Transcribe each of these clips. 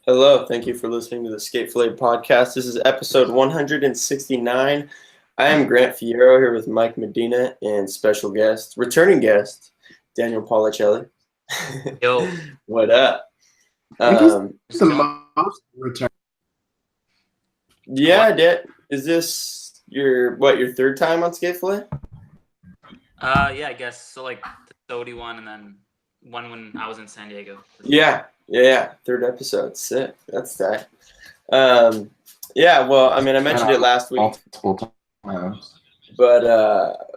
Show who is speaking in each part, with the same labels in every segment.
Speaker 1: Hello, thank you for listening to the Fillet podcast. This is episode 169. I am Grant Fierro here with Mike Medina and special guest, returning guest, Daniel Policelli.
Speaker 2: Yo.
Speaker 1: What up?
Speaker 3: I think he's the most return.
Speaker 1: Yeah, is this your third time on Fillet?
Speaker 2: Yeah, I guess so. Like the Sodi one, and then one when I was in San Diego.
Speaker 1: Yeah. Third episode. Sick. That's tight. Well, I mean, I mentioned it last week.
Speaker 3: Multiple times.
Speaker 1: But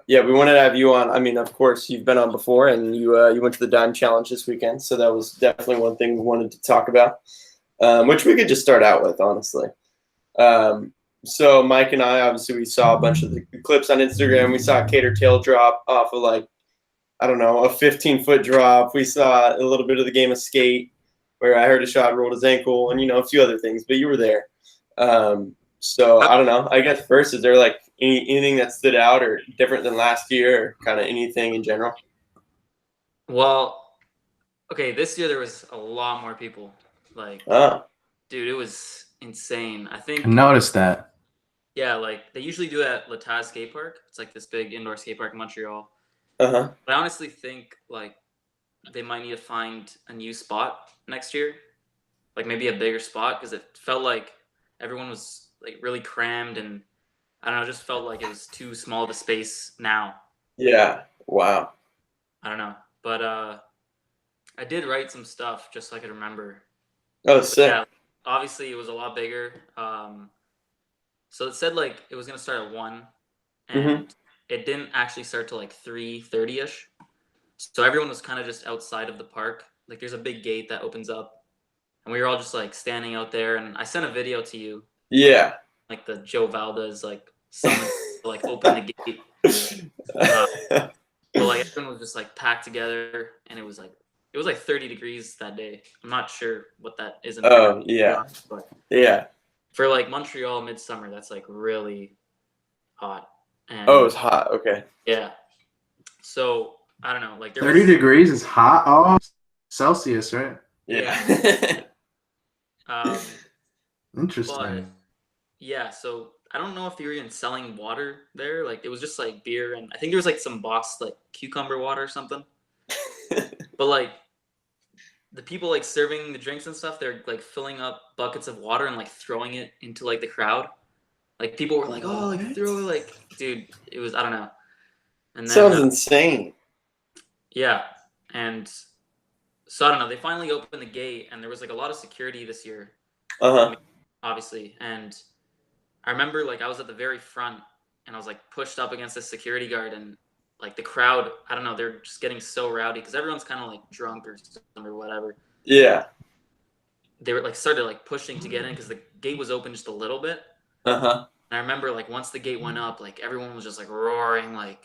Speaker 1: we wanted to have you on. I mean, of course, you've been on before, and you went to the Dime Challenge this weekend, so that was definitely one thing we wanted to talk about, which we could just start out with, honestly. So Mike and I, obviously, we saw a bunch of the clips on Instagram. We saw a Cater tail drop off of a 15-foot drop. We saw a little bit of the game of skate, where I heard a shot rolled his ankle, and a few other things. But you were there. So I don't know. I guess first, is there anything that stood out or different than last year, or kind of anything in general?
Speaker 2: Well, okay, this year there was a lot more people. Dude, it was insane. I think
Speaker 3: I noticed that.
Speaker 2: Yeah, they usually do it at Lataz Skate Park. It's this big indoor skate park in Montreal.
Speaker 1: Uh-huh.
Speaker 2: But I honestly think they might need to find a new spot next year, maybe a bigger spot, because it felt like everyone was really crammed, and I don't know, it just felt like it was too small of a space now.
Speaker 1: Yeah. Wow.
Speaker 2: I don't know, but I did write some stuff just so I could remember.
Speaker 1: Oh, sick.
Speaker 2: Yeah, obviously it was a lot bigger. So it said it was gonna start at 1, and it didn't actually start till 3:30ish. So everyone was kind of just outside of the park. There's a big gate that opens up, and we were all just standing out there. And I sent a video to you.
Speaker 1: Yeah.
Speaker 2: The Joe Valdez summon to open the gate. But everyone was just packed together, and it was 30 degrees that day. I'm not sure what that is in
Speaker 1: Oh, yeah.
Speaker 2: But
Speaker 1: yeah.
Speaker 2: For Montreal midsummer, that's really hot. And,
Speaker 1: oh, it's hot. Okay.
Speaker 2: Yeah. So I don't know.
Speaker 3: 30 degrees is hot. Oh, Celsius, right?
Speaker 1: Yeah.
Speaker 3: Interesting.
Speaker 2: But, yeah. So I don't know if they were even selling water there. It was just beer, and I think there was some boxed cucumber water or something. But the people serving the drinks and stuff, they're filling up buckets of water and throwing it into the crowd. People were oh, throw dude, it was, I don't know. And then,
Speaker 1: sounds insane.
Speaker 2: Yeah, and so I don't know. They finally opened the gate, and there was a lot of security this year. Obviously, and I remember I was at the very front, and I was pushed up against the security guard, and the crowd, I don't know, they're just getting so rowdy because everyone's kind of drunk or whatever.
Speaker 1: Yeah.
Speaker 2: They were started pushing to get in because the gate was open just a little bit.
Speaker 1: Uh-huh.
Speaker 2: And I remember once the gate went up, everyone was just roaring, I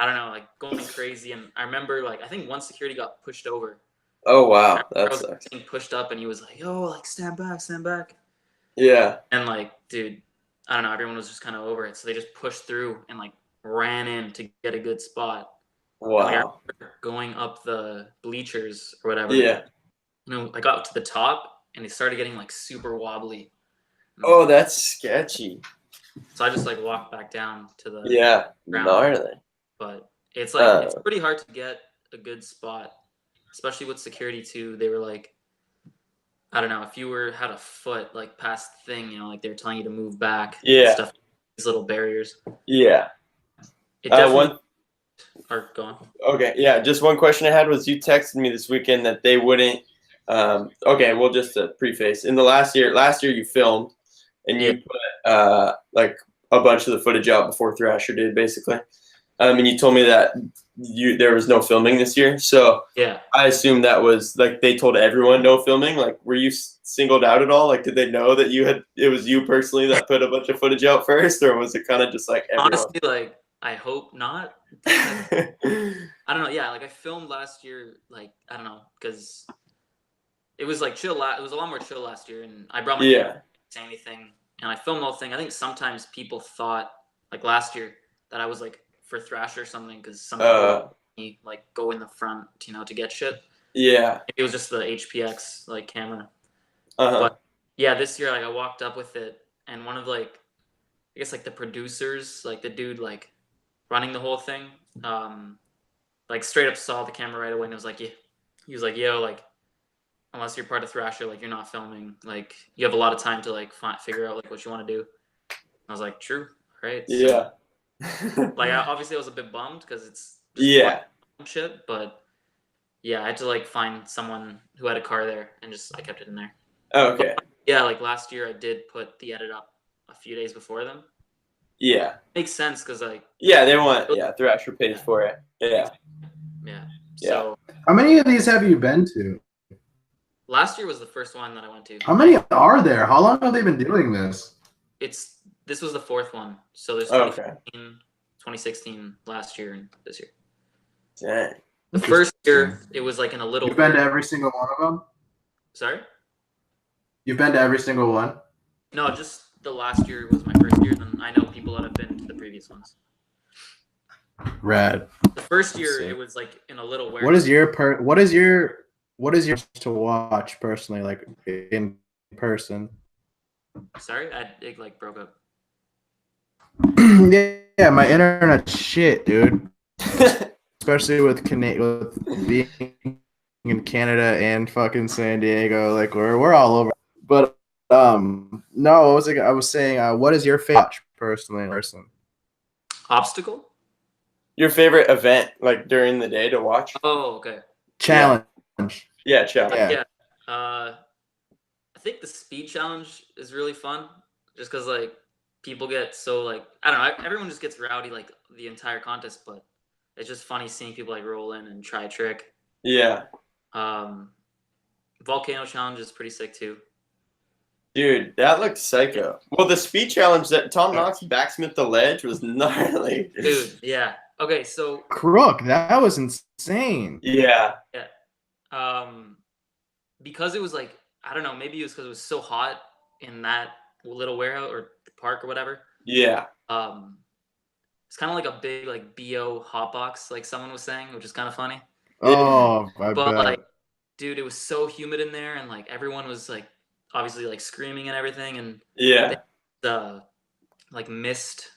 Speaker 2: don't know, going crazy. And I remember I think one security got pushed over.
Speaker 1: Oh wow,
Speaker 2: that
Speaker 1: was
Speaker 2: sucks. Being pushed up, and he was "Yo, stand back."
Speaker 1: Yeah.
Speaker 2: And dude, I don't know, everyone was just kind of over it, so they just pushed through and ran in to get a good spot.
Speaker 1: Wow.
Speaker 2: Going up the bleachers or whatever.
Speaker 1: Yeah.
Speaker 2: I got to the top, and it started getting super wobbly.
Speaker 1: Oh, that's sketchy.
Speaker 2: So I just walked back down to the ground.
Speaker 1: Gnarly.
Speaker 2: But it's it's pretty hard to get a good spot, especially with security too. They were I don't know, if you had a foot past the thing, they were telling you to move back.
Speaker 1: Yeah.
Speaker 2: And stuff, these little barriers.
Speaker 1: Yeah.
Speaker 2: It definitely. Or go on.
Speaker 1: Okay, yeah. Just one question I had was, you texted me this weekend that they wouldn't. Okay, well, just to preface, in the last year you filmed, and you put a bunch of the footage out before Thrasher did, basically. And you told me that there was no filming this year, so
Speaker 2: yeah,
Speaker 1: I assume that was they told everyone no filming. Were you singled out at all? Did they know that it was you personally that put a bunch of footage out first, or was it kind of just everyone?
Speaker 2: Honestly, I hope not. I don't know. Yeah, I filmed last year. I don't know, because it was chill. It was a lot more chill last year, and I brought my camera, didn't say anything, and I filmed the whole thing. I think sometimes people thought last year that I was for Thrasher or something, because some people go in the front, to get shit.
Speaker 1: Yeah.
Speaker 2: It was just the HPX camera. But yeah, this year like I walked up with it, and one of like I guess like the producers, like the dude like running the whole thing, like straight up saw the camera right away and was like, yeah, he was like, yo, like unless you're part of Thrasher, like you're not filming, like you have a lot of time to like figure out like what you want to do. I was like, true, right?
Speaker 1: Yeah.
Speaker 2: So, like obviously I was a bit bummed because it's
Speaker 1: yeah.
Speaker 2: shit, but yeah, I had to like find someone who had a car there and just I kept it in there.
Speaker 1: Okay.
Speaker 2: But, yeah, like last year I did put the edit up a few days before them.
Speaker 1: Yeah.
Speaker 2: Makes sense because like
Speaker 1: they want Thrasher pays for it.
Speaker 2: Yeah. So
Speaker 3: how many of these have you been to?
Speaker 2: Last year was the first one that I went to.
Speaker 3: How many are there? How long have they been doing this?
Speaker 2: This was the fourth one. So there's 2016 last year and this year.
Speaker 1: Dang.
Speaker 2: The first year it was like in a little.
Speaker 3: You've been to every single one of them?
Speaker 2: Sorry?
Speaker 3: You've been to every single one?
Speaker 2: No, just the last year was my first year, and I know people that have been to the previous ones.
Speaker 3: Rad.
Speaker 2: The first year it was like in a little warehouse.
Speaker 3: What is your to watch personally, like in person?
Speaker 2: Sorry, it like broke up.
Speaker 3: Yeah, my internet's shit, dude. Especially with being in Canada and fucking San Diego, like we're all over. But no, I was saying, what is your favorite personally in person?
Speaker 2: Obstacle?
Speaker 1: Your favorite event, like during the day to watch?
Speaker 2: Oh, okay.
Speaker 3: Challenge.
Speaker 1: Yeah, challenge.
Speaker 2: Yeah. I think the speed challenge is really fun, just because like people get so like I don't know, everyone just gets rowdy like the entire contest, but it's just funny seeing people like roll in and try a trick.
Speaker 1: Yeah.
Speaker 2: Volcano challenge is pretty sick too.
Speaker 1: Dude, that looked psycho. Well, the speed challenge that Tom Knox backsmith the ledge was gnarly.
Speaker 2: Dude, yeah. Okay, so
Speaker 3: Crook, that was insane.
Speaker 1: Yeah.
Speaker 2: Yeah. Because it was like I don't know, maybe it was because it was so hot in that little warehouse or park or whatever.
Speaker 1: Yeah.
Speaker 2: It's kind of like a big like BO hotbox, like someone was saying, which is kind of funny.
Speaker 3: Oh,
Speaker 2: but like, dude, it was so humid in there, and like everyone was like obviously like screaming and everything, and the like mist,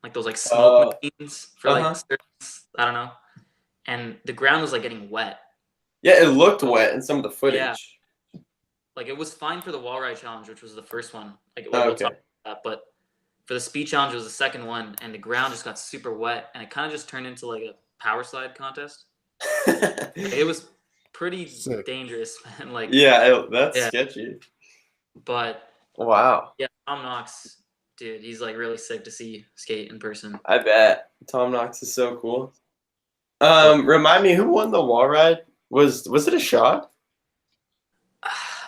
Speaker 2: like those like smoke machines for like I don't know, and the ground was like getting wet.
Speaker 1: Yeah, it looked wet in some of the footage.
Speaker 2: Yeah. Like it was fine for the wall ride challenge, which was the first one. Like we'll talk about that, but for the speed challenge, it was the second one, and the ground just got super wet, and it kind of just turned into like a power slide contest. It was pretty dangerous, man. Like
Speaker 1: that's sketchy.
Speaker 2: But
Speaker 1: wow.
Speaker 2: Yeah, Tom Knox, dude, he's like really sick to see skate in person.
Speaker 1: I bet. Tom Knox is so cool. Remind me, who won the wall ride? Was it a shot?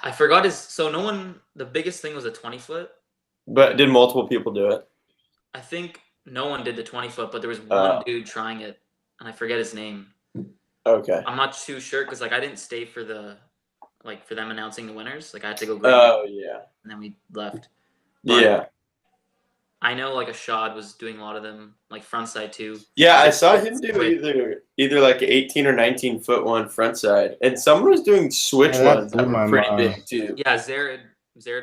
Speaker 2: I forgot the biggest thing was a 20-foot.
Speaker 1: But did multiple people do it? I
Speaker 2: think no one did the 20-foot, but there was one dude trying it, and I forget his name.
Speaker 1: Okay.
Speaker 2: I'm not too sure because like I didn't stay for for them announcing the winners. Like I had to go. And then we left. But I know like Ashad was doing a lot of them, like front side too.
Speaker 1: Yeah, I saw him do either like 18 or 19 foot one front side, and someone was doing switch ones that were pretty big too.
Speaker 2: Yeah, Zared.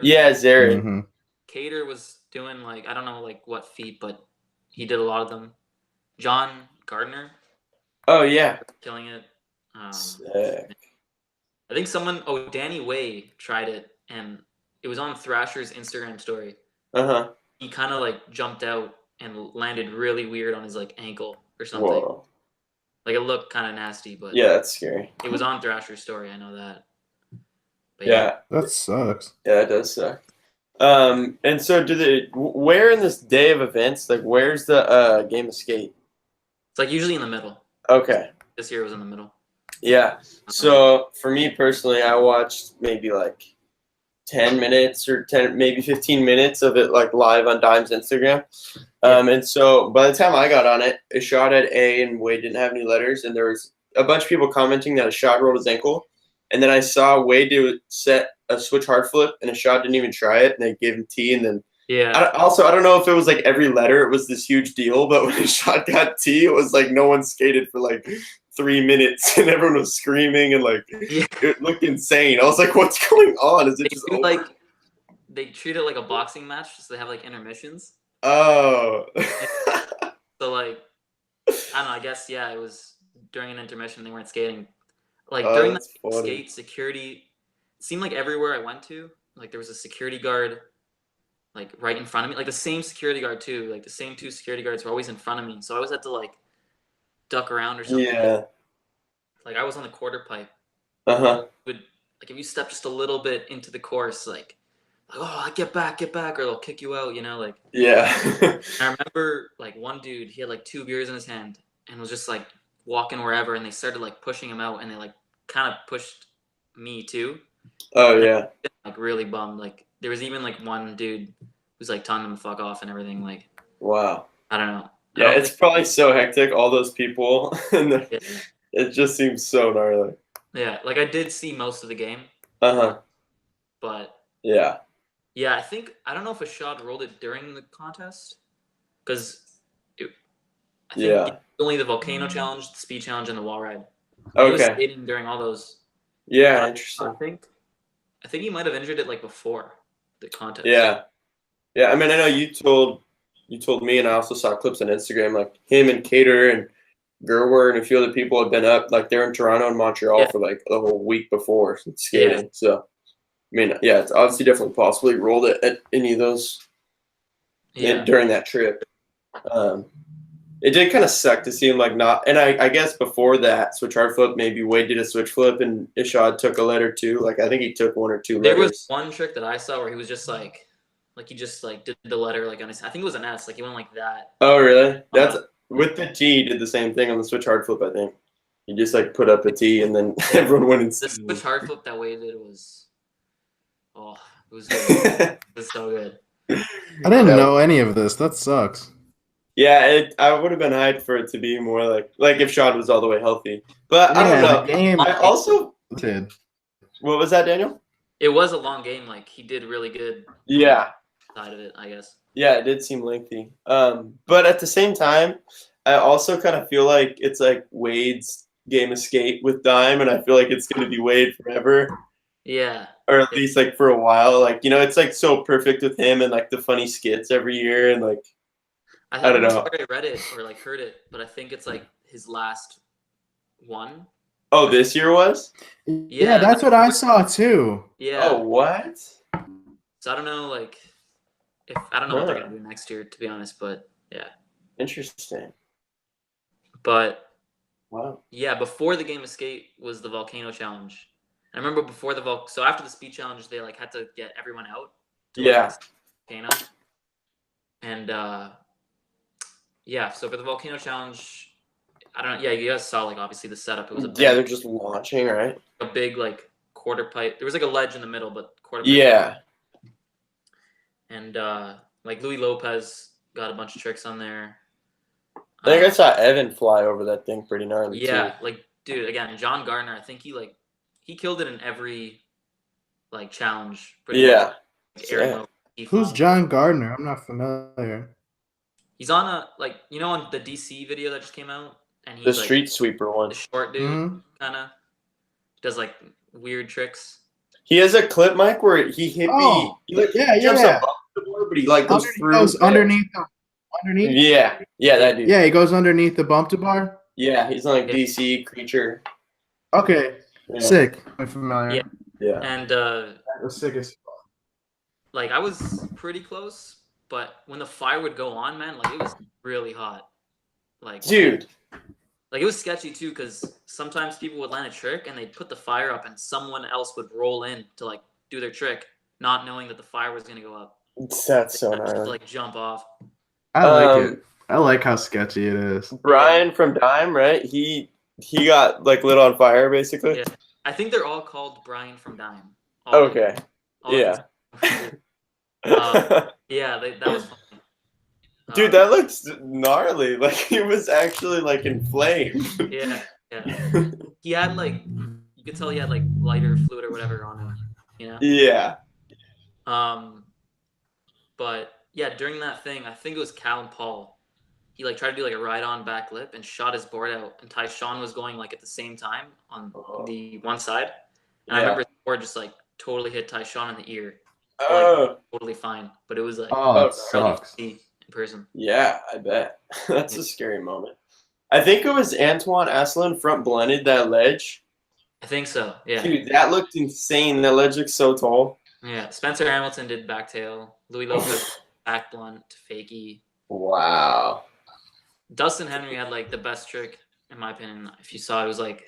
Speaker 1: Yeah, Zared.
Speaker 3: Mm-hmm.
Speaker 2: Cater was doing like I don't know like what feet, but he did a lot of them. John Gardner.
Speaker 1: Oh yeah,
Speaker 2: killing it.
Speaker 1: Sick.
Speaker 2: I think Danny Way tried it, and it was on Thrasher's Instagram story. He kind of like jumped out and landed really weird on his like ankle or something.
Speaker 1: Whoa.
Speaker 2: Like it looked kind of nasty, but
Speaker 1: yeah, that's scary.
Speaker 2: It was on Thrasher's story. I know that. But
Speaker 1: yeah,
Speaker 3: that sucks.
Speaker 1: Yeah, it does suck. And so where in this day of events, like where's the game of skate?
Speaker 2: It's like usually in the middle.
Speaker 1: Okay.
Speaker 2: This year was in the middle.
Speaker 1: Yeah. So for me personally, I watched maybe like 10 minutes or 15 minutes of it like live on Dime's Instagram. And so by the time I got on it, Ashad had A and Wade didn't have any letters, and there was a bunch of people commenting that Ashad rolled his ankle. And then I saw Wade do a switch hard flip, and Ashad didn't even try it, and they gave him T, and then I don't know if it was like every letter it was this huge deal, but when Ashad got T, it was like no one skated for like 3 minutes, and everyone was screaming and like
Speaker 2: Yeah.
Speaker 1: it looked insane. I was like, "What's going on? Is it just over?"
Speaker 2: Like they treat it like a boxing match, so they have like intermissions.
Speaker 1: Oh.
Speaker 2: So like I don't know. I guess yeah, it was during an intermission. They weren't skating. Like
Speaker 1: Oh,
Speaker 2: during
Speaker 1: that's
Speaker 2: the
Speaker 1: funny.
Speaker 2: skate, security it seemed like everywhere I went to, like there was a security guard, like right in front of me, like the same security guard too. Like the same 2 security guards were always in front of me, so I always had to like duck around or something.
Speaker 1: Yeah.
Speaker 2: Like I was on the quarter pipe.
Speaker 1: Uh-huh.
Speaker 2: Would like if you step just a little bit into the course, like oh get back, or they'll kick you out. You know, like.
Speaker 1: Yeah.
Speaker 2: I remember like one dude, he had like 2 beers in his hand and was just like walking wherever, and they started like pushing him out, and they like kind of pushed me too.
Speaker 1: Oh yeah.
Speaker 2: Like really bummed. Like there was even like one dude who's like telling them to fuck off and everything. Like
Speaker 1: Wow.
Speaker 2: I don't know.
Speaker 1: Yeah, it's probably so hectic, all those people, and
Speaker 2: Yeah.
Speaker 1: it just seems so gnarly.
Speaker 2: Yeah, like I did see most of the game,
Speaker 1: Uh-huh.
Speaker 2: but
Speaker 1: Yeah.
Speaker 2: yeah, I don't know if a shot rolled it during the contest because I think
Speaker 1: Yeah.
Speaker 2: only the volcano challenge, the speed challenge, and the wall ride. He was
Speaker 1: Okay.
Speaker 2: skating during all those.
Speaker 1: Yeah,
Speaker 2: I
Speaker 1: interesting.
Speaker 2: think he might have injured it like before the contest.
Speaker 1: Yeah. Yeah, I mean, I know you told me, and I also saw clips on Instagram, like him and Cater and Gerwer and a few other people had been up, like they're in Toronto and Montreal
Speaker 2: Yeah.
Speaker 1: for like the whole week before skating. Yeah. So, I mean, yeah, it's obviously definitely possible he rolled it at any of those during that trip. It did kind of suck to see him like not, and I guess before that switch hard flip, maybe Wade did a switch flip and Ishad took a letter too. Like I think he took 1 or 2 letters.
Speaker 2: There was one trick that I saw where he was just like he just like did the letter like on his. I think it was an S. Like he went like that.
Speaker 1: Oh really? That's with the T. He did the same thing on the switch hard flip. I think he just like put up a T and then everyone went
Speaker 2: The
Speaker 1: insane.
Speaker 2: switch hard flip that Wade did was, it was good. It was so good.
Speaker 3: I didn't know any of this. That sucks.
Speaker 1: Yeah, I would have been hyped for it to be more like if Shad was all the way healthy. But I don't know.
Speaker 3: The game
Speaker 1: I also
Speaker 3: did.
Speaker 1: What was that, Daniel?
Speaker 2: It was a long game. Like he did really good.
Speaker 1: Yeah.
Speaker 2: Side of it, I guess.
Speaker 1: Yeah, it did seem lengthy. But at the same time, I also kind of feel like it's like Wade's game of skate with Dime, and I feel like it's going to be Wade forever.
Speaker 2: Yeah.
Speaker 1: Or at least like for a while. Like, it's like so perfect with him and like the funny skits every year and like I don't know.
Speaker 2: I read it or like heard it, but I think it's like his last one.
Speaker 1: Oh, this year was?
Speaker 3: Yeah, that's what I saw too.
Speaker 2: Yeah.
Speaker 1: Oh, what?
Speaker 2: So I don't know, like I don't know what they're gonna do next year, to be honest, but yeah.
Speaker 1: Interesting.
Speaker 2: But
Speaker 1: wow.
Speaker 2: Yeah, before the game of skate was the volcano challenge. I remember before so after the speed challenge, they like had to get everyone out.
Speaker 1: Yeah.
Speaker 2: Volcano. And yeah, so for the volcano challenge, I don't know. Yeah, you guys saw like obviously the setup. It was
Speaker 1: they're just launching, right?
Speaker 2: A big like quarter pipe. There was like a ledge in the middle, but quarter pipe.
Speaker 1: Yeah.
Speaker 2: And like Louis Lopez got a bunch of tricks on there.
Speaker 1: I think I saw Evan fly over that thing pretty gnarly too.
Speaker 2: Yeah, like dude, again, John Gardner. I think he killed it in every like challenge.
Speaker 1: Yeah.
Speaker 2: Like,
Speaker 3: who's John Gardner? I'm not familiar.
Speaker 2: He's on on the DC video that just came out, and he's
Speaker 1: the street sweeper one.
Speaker 2: The short dude kind of does like weird tricks.
Speaker 1: He has a clip mic where he jumps up the board, but he like goes through.
Speaker 3: Goes underneath. Underneath.
Speaker 1: Yeah, that dude.
Speaker 3: Yeah, he goes underneath the bump to bar.
Speaker 1: Yeah, he's like DC creature.
Speaker 3: Okay, sick. I'm familiar.
Speaker 1: Yeah.
Speaker 2: And
Speaker 3: that was sick as fuck.
Speaker 2: Like I was pretty close, but when the fire would go on, man, like it was really hot. Like
Speaker 1: dude.
Speaker 2: Like it was sketchy too, because sometimes people would land a trick and they'd put the fire up, and someone else would roll in to like do their trick, not knowing that the fire was gonna go up.
Speaker 1: That's so nice.
Speaker 2: To, like jump off.
Speaker 3: I like it. I like how sketchy it is.
Speaker 1: Brian from Dime, right? He got like lit on fire basically.
Speaker 2: Yeah. I think they're all called Brian from Dime.
Speaker 1: Okay. Yeah.
Speaker 2: Yeah, that was funny.
Speaker 1: Dude, that looks gnarly. Like he was actually like inflamed.
Speaker 2: Yeah. He had like, you could tell he had like lighter fluid or whatever on him. You know?
Speaker 1: Yeah.
Speaker 2: But yeah, during that thing, I think it was Cal and Paul. he like tried to do like a ride-on back lip and shot his board out, and Tyshawn was going like at the same time on the one side, and I remember the board just like totally hit Tyshawn in the ear. Like, totally fine, but it was like
Speaker 3: it
Speaker 2: really
Speaker 3: sucks.
Speaker 2: see in person.
Speaker 1: Yeah, I bet. That's a scary moment. I think it was Antoine Asselin front blended that ledge.
Speaker 2: I think so. Yeah.
Speaker 1: Dude, that looked insane. That ledge looks so tall.
Speaker 2: Yeah. Spencer Hamilton did backtail. Louis Lopez back blunt to fakie.
Speaker 1: Wow.
Speaker 2: Dustin Henry had like the best trick, in my opinion. If you saw it, was like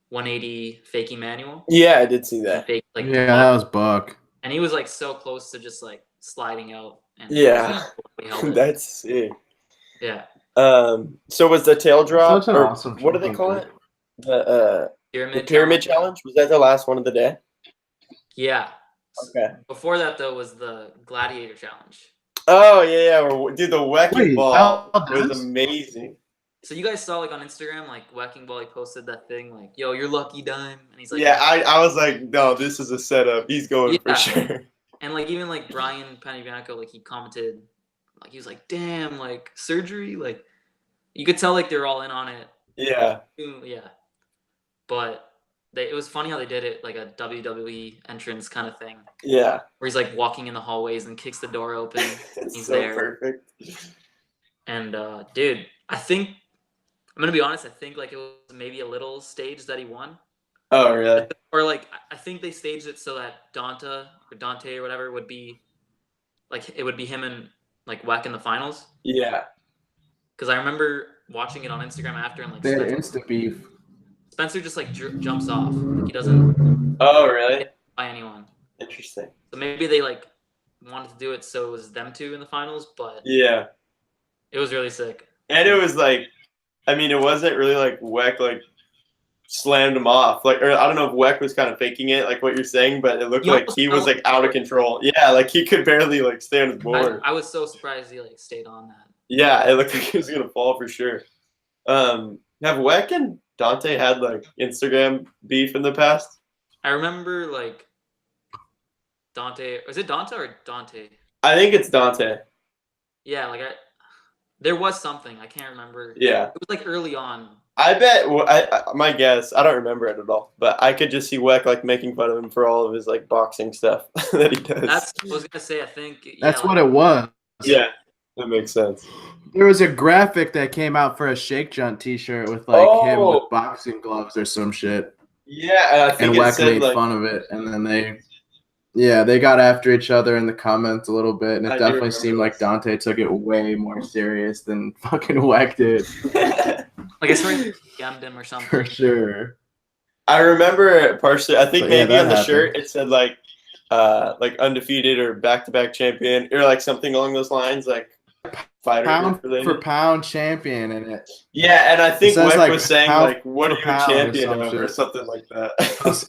Speaker 2: 180 fakie manual.
Speaker 1: Yeah, I did see that.
Speaker 2: Fake, like,
Speaker 3: Yeah, that was Buck.
Speaker 2: And he was like so close to just like sliding out. And
Speaker 1: Yeah. That's sick.
Speaker 2: Yeah.
Speaker 1: So was the tail drop,
Speaker 3: Such an
Speaker 1: or
Speaker 3: awesome
Speaker 1: what do they call
Speaker 3: trick.
Speaker 1: it? The
Speaker 2: Pyramid
Speaker 1: challenge. Was that the last one of the day?
Speaker 2: Yeah.
Speaker 1: Okay.
Speaker 2: Before that though was the gladiator challenge.
Speaker 1: Oh yeah. Dude, the wrecking ball
Speaker 3: Valdez?
Speaker 1: was amazing.
Speaker 2: So you guys saw like on Instagram, like Wrecking Ball, he posted that thing like, "Yo, you're lucky dime," and he's like,
Speaker 1: Yeah, I was like, no, this is a setup. He's going for sure.
Speaker 2: And like even like Brian Panavianico, like he commented, like he was like, "Damn, like surgery," like you could tell like they're all in on it.
Speaker 1: Yeah.
Speaker 2: Yeah. But it was funny how they did it, like a WWE entrance kind of thing.
Speaker 1: Yeah.
Speaker 2: Where he's like walking in the hallways and kicks the door open. He's
Speaker 1: so
Speaker 2: there.
Speaker 1: Perfect.
Speaker 2: And dude, I'm gonna be honest. I think like it was maybe a little staged that he won.
Speaker 1: Oh really?
Speaker 2: Or like I think they staged it so that Dante or whatever would be like it would be him and like Weck in the finals.
Speaker 1: Yeah.
Speaker 2: Because I remember watching it on Instagram after and like
Speaker 3: They had instant beef.
Speaker 2: Spencer just like jumps off. Like, he doesn't.
Speaker 1: Oh really?
Speaker 2: By anyone.
Speaker 1: Interesting.
Speaker 2: So maybe they like wanted to do it so it was them two in the finals, but
Speaker 1: yeah,
Speaker 2: it was really sick.
Speaker 1: And it was like, I mean, it wasn't really like Weck like slammed him off. Like, or I don't know if Weck was kind of faking it, like what you're saying, but it looked like he was like out of control. Yeah, like he could barely like stay on his board.
Speaker 2: I was so surprised he like stayed on that.
Speaker 1: Yeah, it looked like he was gonna fall for sure. Have Weck and Dante had like Instagram beef in the past?
Speaker 2: I remember like Dante. Was it Dante or Dante?
Speaker 1: I think it's Dante.
Speaker 2: Yeah, like there was something. I can't remember.
Speaker 1: Yeah.
Speaker 2: It was like early on.
Speaker 1: I bet. My guess. I don't remember it at all, but I could just see Weck like making fun of him for all of his like boxing stuff that he does.
Speaker 2: That's what I was gonna say. I think
Speaker 3: That's what it was.
Speaker 1: Yeah, that makes sense.
Speaker 3: There was a graphic that came out for a Shake Junt T-shirt with like him with boxing gloves or some shit.
Speaker 1: Yeah, and I think
Speaker 3: and Weck made fun of it, and then they got after each other in the comments a little bit, and it definitely seemed like Dante took it way more serious than fucking Weck did.
Speaker 2: Like I swear he DM'd him or something.
Speaker 3: For sure.
Speaker 1: I remember partially. I think maybe on the
Speaker 3: happened.
Speaker 1: shirt it said like undefeated or back-to-back champion or like something along those lines, like fighter
Speaker 3: pound
Speaker 1: related.
Speaker 3: for pound champion in it.
Speaker 1: Yeah, and I think Weck
Speaker 3: like
Speaker 1: was saying like, "What are you a champion of?" or something like that.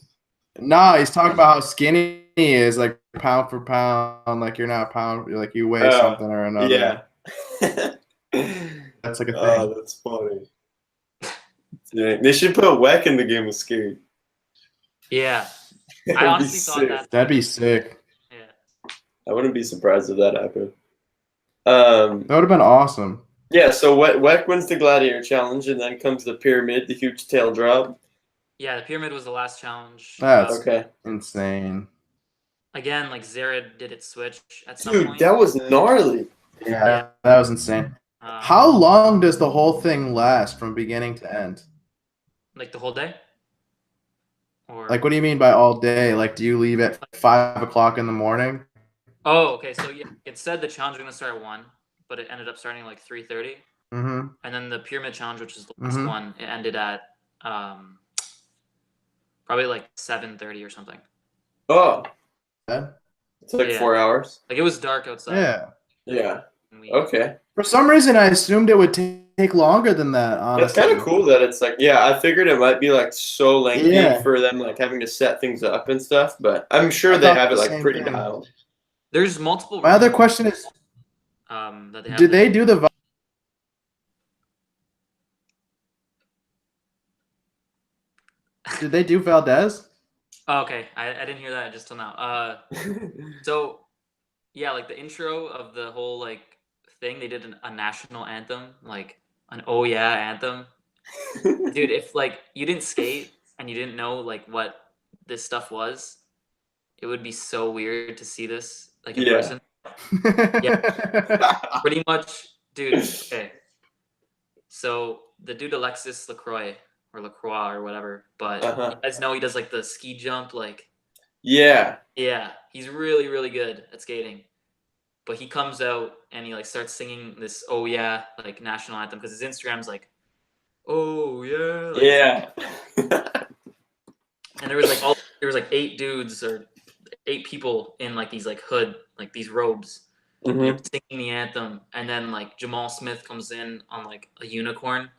Speaker 3: No, he's talking about how skinny he is, like pound for pound, like you're not pound, like you weigh something or another.
Speaker 1: Yeah.
Speaker 3: That's like a thing.
Speaker 1: Oh, that's funny. Dang. They should put Weck in the game of Scared.
Speaker 2: Yeah. I honestly thought
Speaker 3: that'd be sick.
Speaker 2: Yeah.
Speaker 1: I wouldn't be surprised if that happened.
Speaker 3: That would have been awesome.
Speaker 1: Yeah, so Weck wins the Gladiator Challenge, and then comes the Pyramid, the huge tail drop.
Speaker 2: Yeah, the Pyramid was the last challenge.
Speaker 3: That's
Speaker 1: okay.
Speaker 3: Insane.
Speaker 2: Again, like Zared did it switch at some
Speaker 1: Dude,
Speaker 2: point.
Speaker 1: that was gnarly.
Speaker 3: Yeah, that was insane. How long does the whole thing last from beginning to end?
Speaker 2: Like the whole day? Or
Speaker 3: like, what do you mean by all day? Like, do you leave at 5 o'clock in the morning?
Speaker 2: Oh, okay. So yeah, it said the challenge was gonna start at 1, but it ended up starting like 3:30.
Speaker 3: Mm-hmm.
Speaker 2: And then the Pyramid Challenge, which is the last one, it ended at probably like 7:30 or something.
Speaker 1: Oh.
Speaker 3: Yeah.
Speaker 1: It's like 4 hours.
Speaker 2: Like it was dark outside.
Speaker 3: Yeah.
Speaker 1: Yeah. Okay.
Speaker 3: For some reason, I assumed it would take longer than that. Honestly.
Speaker 1: It's kind of cool that it's like, yeah, I figured it might be like so lengthy for them like having to set things up and stuff, but I'm sure they have it like pretty dialed.
Speaker 2: There's multiple.
Speaker 3: My other question is,
Speaker 2: that they have
Speaker 3: did they do the? Did they do Valdez?
Speaker 2: Oh, okay, I didn't hear that just till now. So, yeah, like the intro of the whole like thing. They did a national anthem, like an "Oh Yeah" anthem. Dude, if like you didn't skate and you didn't know like what this stuff was, it would be so weird to see this like in person. Pretty much, dude. Okay, so the dude Alexis Lacroix or whatever, but you guys know he does like the ski jump, like
Speaker 1: Yeah.
Speaker 2: he's really really good at skating. But he comes out and he like starts singing this "Oh Yeah" like national anthem because his Instagram's like, "Oh yeah," like,
Speaker 1: Yeah.
Speaker 2: and there was like 8 dudes or 8 people in like these like hood like these robes
Speaker 1: Mhm.
Speaker 2: singing the anthem, and then like Jamal Smith comes in on like a unicorn,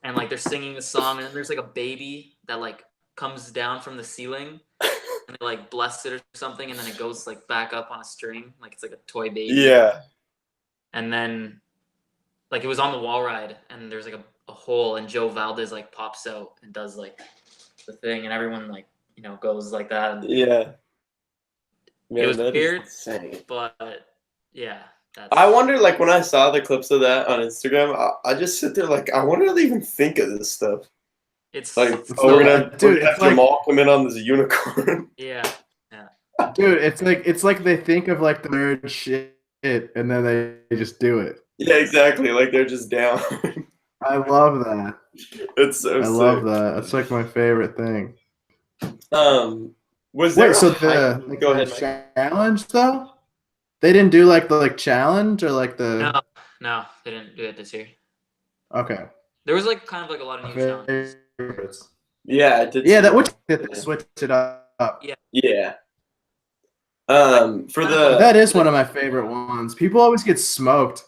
Speaker 2: and like they're singing the song, and then there's like a baby that like comes down from the ceiling, and they like bless it or something, and then it goes like back up on a string, like it's like a toy baby.
Speaker 1: Yeah.
Speaker 2: And then like it was on the wall ride, and there's like a hole, and Joe Valdez like pops out and does like the thing, and everyone like goes like that. And
Speaker 1: Yeah. Man,
Speaker 2: it was
Speaker 1: that is
Speaker 2: weird,
Speaker 1: insane.
Speaker 2: but yeah.
Speaker 1: I wonder, like, when I saw the clips of that on Instagram, I just sit there like, I wonder how they even think of this stuff.
Speaker 2: It's
Speaker 1: like,
Speaker 2: it's
Speaker 1: we're
Speaker 2: so-
Speaker 1: gonna have Jamal come in on this unicorn.
Speaker 2: yeah.
Speaker 3: Dude, it's like they think of like the nerd shit and then they just do it.
Speaker 1: Yeah, exactly. Like they're just down.
Speaker 3: I love that.
Speaker 1: It's so sick.
Speaker 3: love that. That's like my favorite thing.
Speaker 1: Was there
Speaker 3: Wait, so
Speaker 1: Go ahead, Mike.
Speaker 3: challenge though? They didn't do like the challenge or like the
Speaker 2: No, they didn't do it this year.
Speaker 3: Okay.
Speaker 2: There was like kind of like a lot of new challenges.
Speaker 3: Favorites.
Speaker 1: Yeah, it did.
Speaker 3: Yeah, that would switch it up.
Speaker 1: Yeah.
Speaker 3: That is one of my favorite ones. People always get smoked.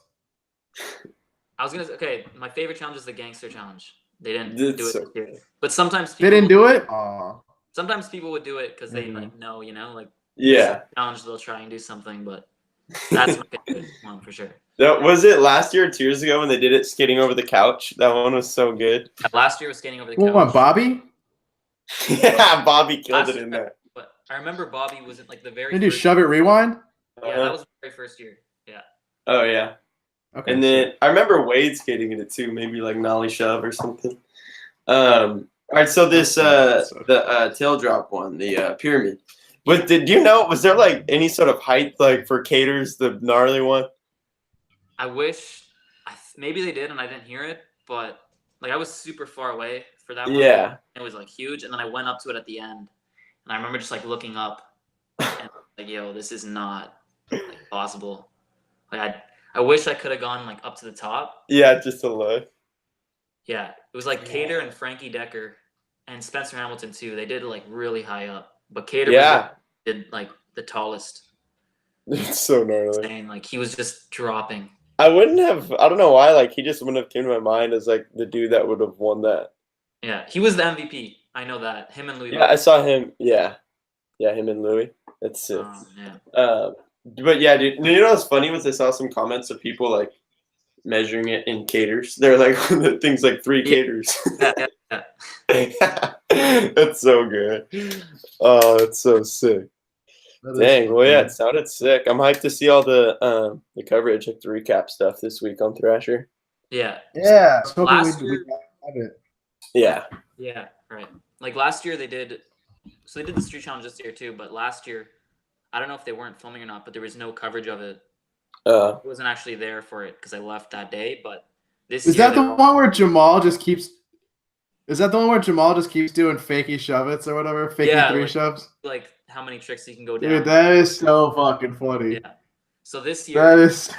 Speaker 2: I was gonna say, okay, my favorite challenge is the gangster challenge. They didn't
Speaker 1: It's
Speaker 2: do it
Speaker 1: so
Speaker 2: this year. But sometimes
Speaker 3: They didn't do it? Aw.
Speaker 2: Sometimes people would do it because they like know, like
Speaker 1: Yeah.
Speaker 2: challenge they'll try and do something, but that's my favorite one for sure.
Speaker 1: Was it last year or 2 years ago when they did it skating over the couch? That one was so good.
Speaker 2: Last year was skating over the couch.
Speaker 3: What, Bobby?
Speaker 1: Yeah, Bobby killed it in there.
Speaker 2: But I remember Bobby was at like the very
Speaker 3: Did you
Speaker 2: first
Speaker 3: shove it rewind?
Speaker 2: Yeah, that was the very first year. Yeah.
Speaker 1: Oh yeah.
Speaker 3: Okay.
Speaker 1: And then I remember Wade skating in it too, maybe like nollie shove or something. All right, so this the tail drop one, the pyramid. But did you know, was there like any sort of height like for Caters, the gnarly one?
Speaker 2: I wish maybe they did and I didn't hear it, but like I was super far away for that one.
Speaker 1: Yeah.
Speaker 2: It was like huge, and then I went up to it at the end, and I remember just like looking up and like, yo, this is not like possible. Like I wish I could have gone like up to the top.
Speaker 1: Yeah, just a look.
Speaker 2: Yeah, it was like Cater and Frankie Decker and Spencer Hamilton too. They did like really high up, but Cater did like the tallest.
Speaker 1: It's so gnarly.
Speaker 2: Insane. Like he was just dropping.
Speaker 1: I wouldn't have. I don't know why. Like he just wouldn't have came to my mind as like the dude that would have won that.
Speaker 2: Yeah, he was the MVP. I know that. Him and Louis.
Speaker 1: Yeah, I saw him. Yeah, him and Louis. That's sick.
Speaker 2: Yeah.
Speaker 1: But yeah, dude. You know what's funny was I saw some comments of people like measuring it in Caters. They're like things like 3 Caters.
Speaker 2: Yeah.
Speaker 1: That's so good. Oh, it's so sick. Dang. Well, yeah, it sounded sick. I'm hyped to see all the coverage, like the recap stuff this week on Thrasher.
Speaker 2: Yeah.
Speaker 3: Yeah.
Speaker 2: Last year,
Speaker 3: have it.
Speaker 1: Yeah.
Speaker 2: Yeah. Right. Like last year they did. So they did the street challenge this year too, but last year, I don't know if they weren't filming or not, but there was no coverage of it. I wasn't actually there for it because I left that day. But this
Speaker 3: is
Speaker 2: year,
Speaker 3: that the one where Jamal just keeps? Is that the one where Jamal just keeps doing fakey shove-its or whatever? Fakey 3 shoves?
Speaker 2: Like how many tricks he can go down.
Speaker 3: Dude, that is so fucking funny.
Speaker 2: Yeah. So this year.
Speaker 3: That is.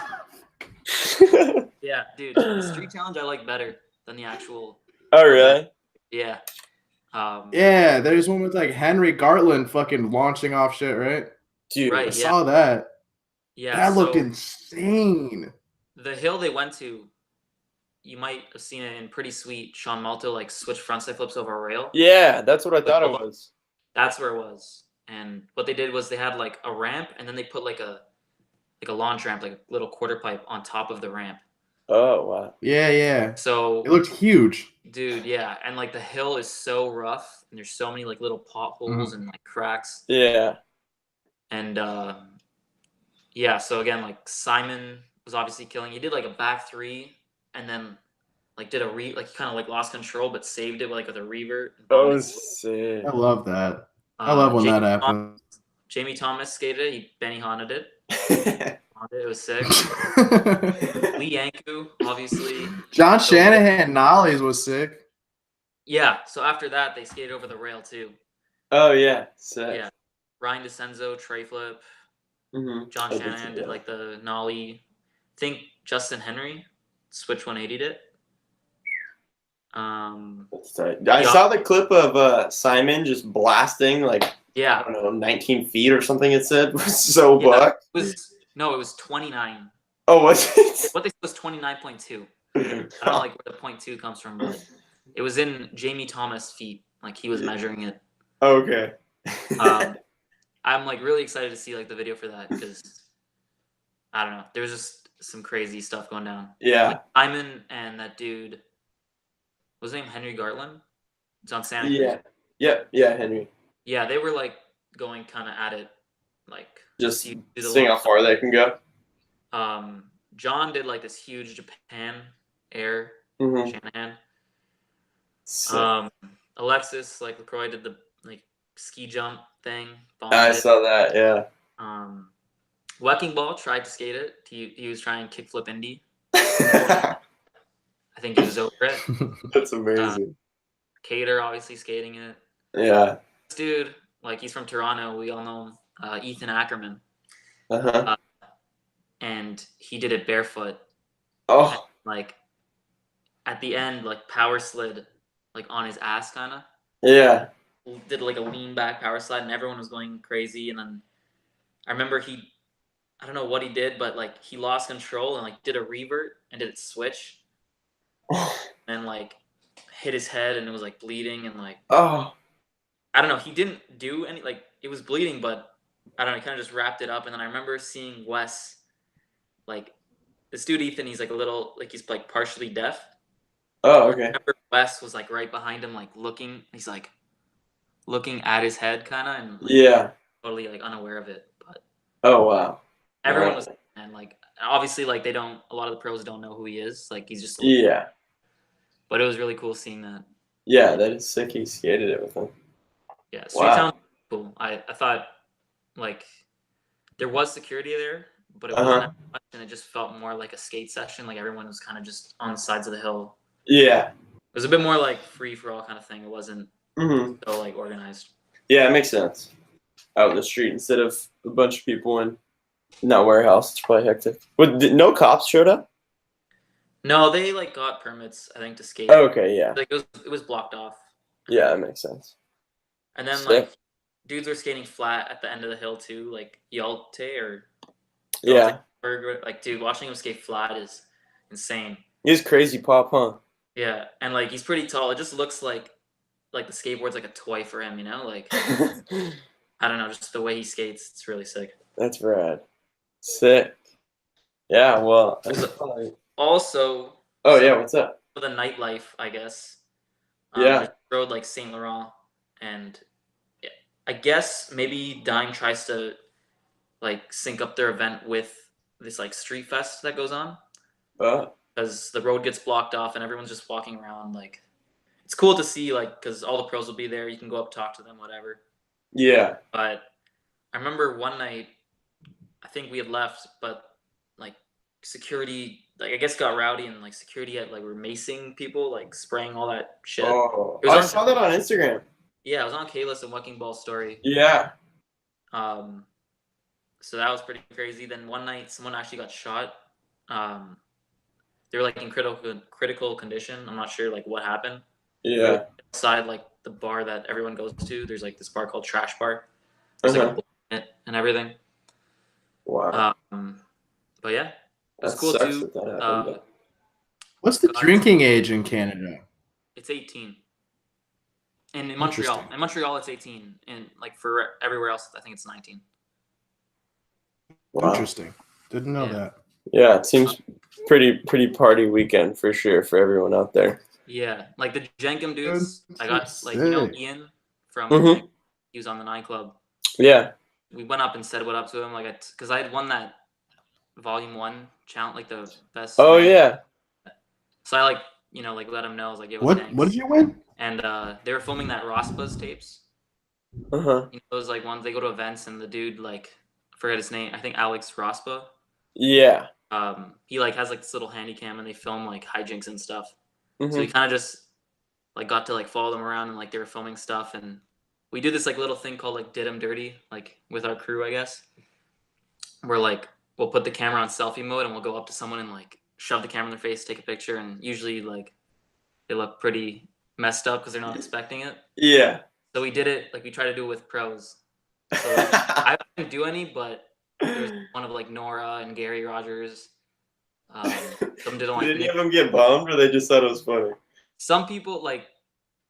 Speaker 2: Yeah, dude. The street challenge I like better than the actual.
Speaker 1: Oh, really?
Speaker 2: Yeah.
Speaker 3: Yeah, there's one with like Henry Gartland fucking launching off shit, right?
Speaker 1: Dude,
Speaker 2: right,
Speaker 3: I saw that.
Speaker 2: Yeah.
Speaker 3: That looked insane.
Speaker 2: The hill they went to, you might have seen it in Pretty Sweet. Sean Malto like switch frontside flips over a rail.
Speaker 1: Yeah, that's what I thought it was.
Speaker 2: That's where it was. And what they did was they had like a ramp, and then they put like a launch ramp, like a little quarter pipe on top of the ramp.
Speaker 1: Oh, wow.
Speaker 3: Yeah.
Speaker 2: So
Speaker 3: it looked huge.
Speaker 2: Dude, yeah. And like the hill is so rough, and there's so many like little potholes and like cracks.
Speaker 1: Yeah.
Speaker 2: And Yeah, so again, like Simon was obviously killing. He did like a back three, and then like did a like he kind of like lost control, but saved it like with a revert. And
Speaker 1: That
Speaker 2: bombed it.
Speaker 1: was sick.
Speaker 3: I love that. I love when that happens.
Speaker 2: Jamie Thomas skated it. He Benny Hanna'd it. It was sick. Lee Yanku, obviously.
Speaker 3: John Shanahan Nollies was sick.
Speaker 2: Yeah, so after that, they skated over the rail too.
Speaker 1: Oh yeah, sick.
Speaker 2: Yeah, Ryan DeCenzo, tray flip.
Speaker 1: Mm-hmm.
Speaker 2: John Shanahan did like the nollie. I think Justin Henry switch 180'd it.
Speaker 1: I saw the clip of Simon just blasting like I don't know 19 feet or something. It said it was so buck.
Speaker 2: It was 29.
Speaker 1: Oh, was it?
Speaker 2: What they said was 29.2. I don't know like where the 0.2 comes from, but it was in Jamie Thomas feet. Like he was measuring it.
Speaker 1: Okay.
Speaker 2: I'm like really excited to see like the video for that because I don't know. There's just some crazy stuff going down.
Speaker 1: Yeah.
Speaker 2: Like Simon and that dude. Was his name Henry Gartland? It's on Santa Cruz.
Speaker 1: Yeah, Henry.
Speaker 2: Yeah, they were like going kind of at it, like
Speaker 1: just seeing how far they can go.
Speaker 2: John did like this huge Japan air Shanahan. Alexis like LaCroix did the like ski jump thing.
Speaker 1: I saw that. Yeah.
Speaker 2: Wrecking Ball tried to skate it. He was trying kickflip Indy. I think he was over it.
Speaker 1: That's amazing.
Speaker 2: Cater obviously skating it.
Speaker 1: Yeah.
Speaker 2: This dude, like he's from Toronto. We all know him. Ethan Ackerman. And he did it barefoot.
Speaker 1: Oh.
Speaker 2: And, like at the end, like power slid, like on his ass, kind of.
Speaker 1: Yeah.
Speaker 2: Did like a lean back power slide, and everyone was going crazy. And then I remember I don't know what he did, but like he lost control and like did a revert and did it switch. And like hit his head and it was like bleeding and like I don't know, he didn't do any like it was bleeding, but I don't know, he kind of just wrapped it up. And then I remember seeing Wes, like this dude Ethan, he's like a little like he's like partially deaf.
Speaker 1: Oh, okay.
Speaker 2: I remember Wes was like right behind him, like he's like looking at his head kind of and like, totally like unaware of it. But
Speaker 1: oh wow.
Speaker 2: Everyone was and like obviously like a lot of the pros don't know who he is. Like he's just but it was really cool seeing that.
Speaker 1: Yeah, that is sick. He skated it with him.
Speaker 2: Yeah, Streetown cool. I thought like there was security there, but it wasn't that much, and it just felt more like a skate session. Like everyone was kind of just on the sides of the hill. Yeah. It was a bit more like free for all kind of thing. It wasn't so like organized.
Speaker 1: Yeah, it makes sense. Out in the street instead of a bunch of people in that warehouse. It's probably hectic. But no cops showed up?
Speaker 2: No, they like got permits, I think, to skate.
Speaker 1: Oh, okay, yeah.
Speaker 2: Like it was blocked off.
Speaker 1: Yeah, that makes sense.
Speaker 2: And then like dudes were skating flat at the end of the hill too, like Yalte or like dude, watching him skate flat is insane.
Speaker 1: He's crazy pop, huh?
Speaker 2: Yeah, and like he's pretty tall. It just looks like the skateboard's like a toy for him, you know? Like I don't know, just the way he skates, it's really sick.
Speaker 1: That's rad. Sick. Yeah, well,
Speaker 2: also.
Speaker 1: Oh yeah, what's up?
Speaker 2: For the nightlife, I guess. Road like Saint Laurent, and I guess maybe Dime tries to like sync up their event with this like street fest that goes on. Because the road gets blocked off and everyone's just walking around. Like, it's cool to see, like, because all the pros will be there. You can go up, talk to them, whatever. Yeah. But I remember one night, I think we had left, but like security, like I guess got rowdy and like security had like were macing people, like spraying all that shit.
Speaker 1: Oh, I saw that on Instagram.
Speaker 2: Yeah, it was on Kayla's and Wrecking Ball story.
Speaker 1: Yeah.
Speaker 2: So that was pretty crazy. Then one night, someone actually got shot. They were like in critical condition. I'm not sure like what happened. Yeah. Outside like the bar that everyone goes to, there's like this bar called Trash Bar. There's like a bullet in it and everything. Wow. But yeah, it was cool too.
Speaker 3: What's the drinking age in Canada?
Speaker 2: It's 18. And in Montreal, it's 18, and like for everywhere else, I think it's 19.
Speaker 3: Wow. Interesting. Didn't know that.
Speaker 1: Yeah, it seems pretty party weekend for sure for everyone out there.
Speaker 2: Yeah, like the Jenkum dudes. I got like you know Ian from he was on the 9 Club.
Speaker 1: Yeah.
Speaker 2: We went up and said what up to him, like because I had won that Volume 1 challenge, like the best.
Speaker 1: Oh
Speaker 2: man.
Speaker 1: yeah.
Speaker 2: So I like let them know. I was like, yo,
Speaker 3: What
Speaker 2: thanks.
Speaker 3: did you win?
Speaker 2: And they were filming that Rospa's tapes.
Speaker 1: Uh-huh.
Speaker 2: Those like ones they go to events and the dude like I forget his name. I think Alex Rospa.
Speaker 1: Yeah.
Speaker 2: He like has like this little handy cam and they film like hijinks and stuff.
Speaker 1: Mhm.
Speaker 2: So we kind of just like got to like follow them around and like they were filming stuff and we do this like little thing called like Did 'em Dirty like with our crew I guess. Where like we'll put the camera on selfie mode and we'll go up to someone and like shove the camera in their face, take a picture, and usually like they look pretty messed up because they're not expecting it.
Speaker 1: Yeah.
Speaker 2: So we did it like we try to do it with pros. So like, I didn't do any, but there was one of like Nora and Gary Rogers. Some did like
Speaker 1: Did any of them get bummed, or they just thought it was funny?
Speaker 2: some people like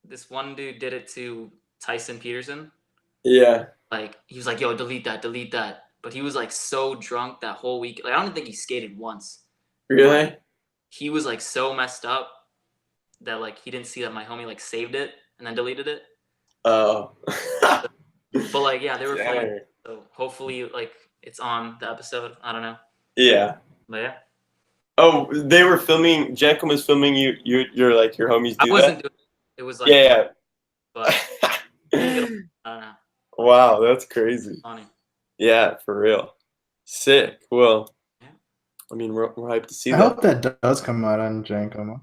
Speaker 2: this one dude did it to Tyson Peterson.
Speaker 1: Yeah.
Speaker 2: Like he was like, "Yo, delete that." But he was like so drunk that whole week. Like I don't even think he skated once.
Speaker 1: Really?
Speaker 2: He was like so messed up that like he didn't see that my homie like saved it and then deleted it.
Speaker 1: Oh.
Speaker 2: But like yeah, they were filming.
Speaker 1: Dang.
Speaker 2: So hopefully like it's on the episode. I don't know.
Speaker 1: Yeah.
Speaker 2: But yeah.
Speaker 1: Oh, they were filming. Jenkum was filming you. You're like your homies do
Speaker 2: I wasn't
Speaker 1: that.
Speaker 2: doing it. It was like
Speaker 1: Yeah.
Speaker 2: but I don't know.
Speaker 1: Wow, that's crazy.
Speaker 2: Funny.
Speaker 1: Yeah, for real. Sick. Well,
Speaker 2: Yeah.
Speaker 1: I mean, we're hyped to see
Speaker 3: I
Speaker 1: that.
Speaker 3: hope that does come out on Jankum.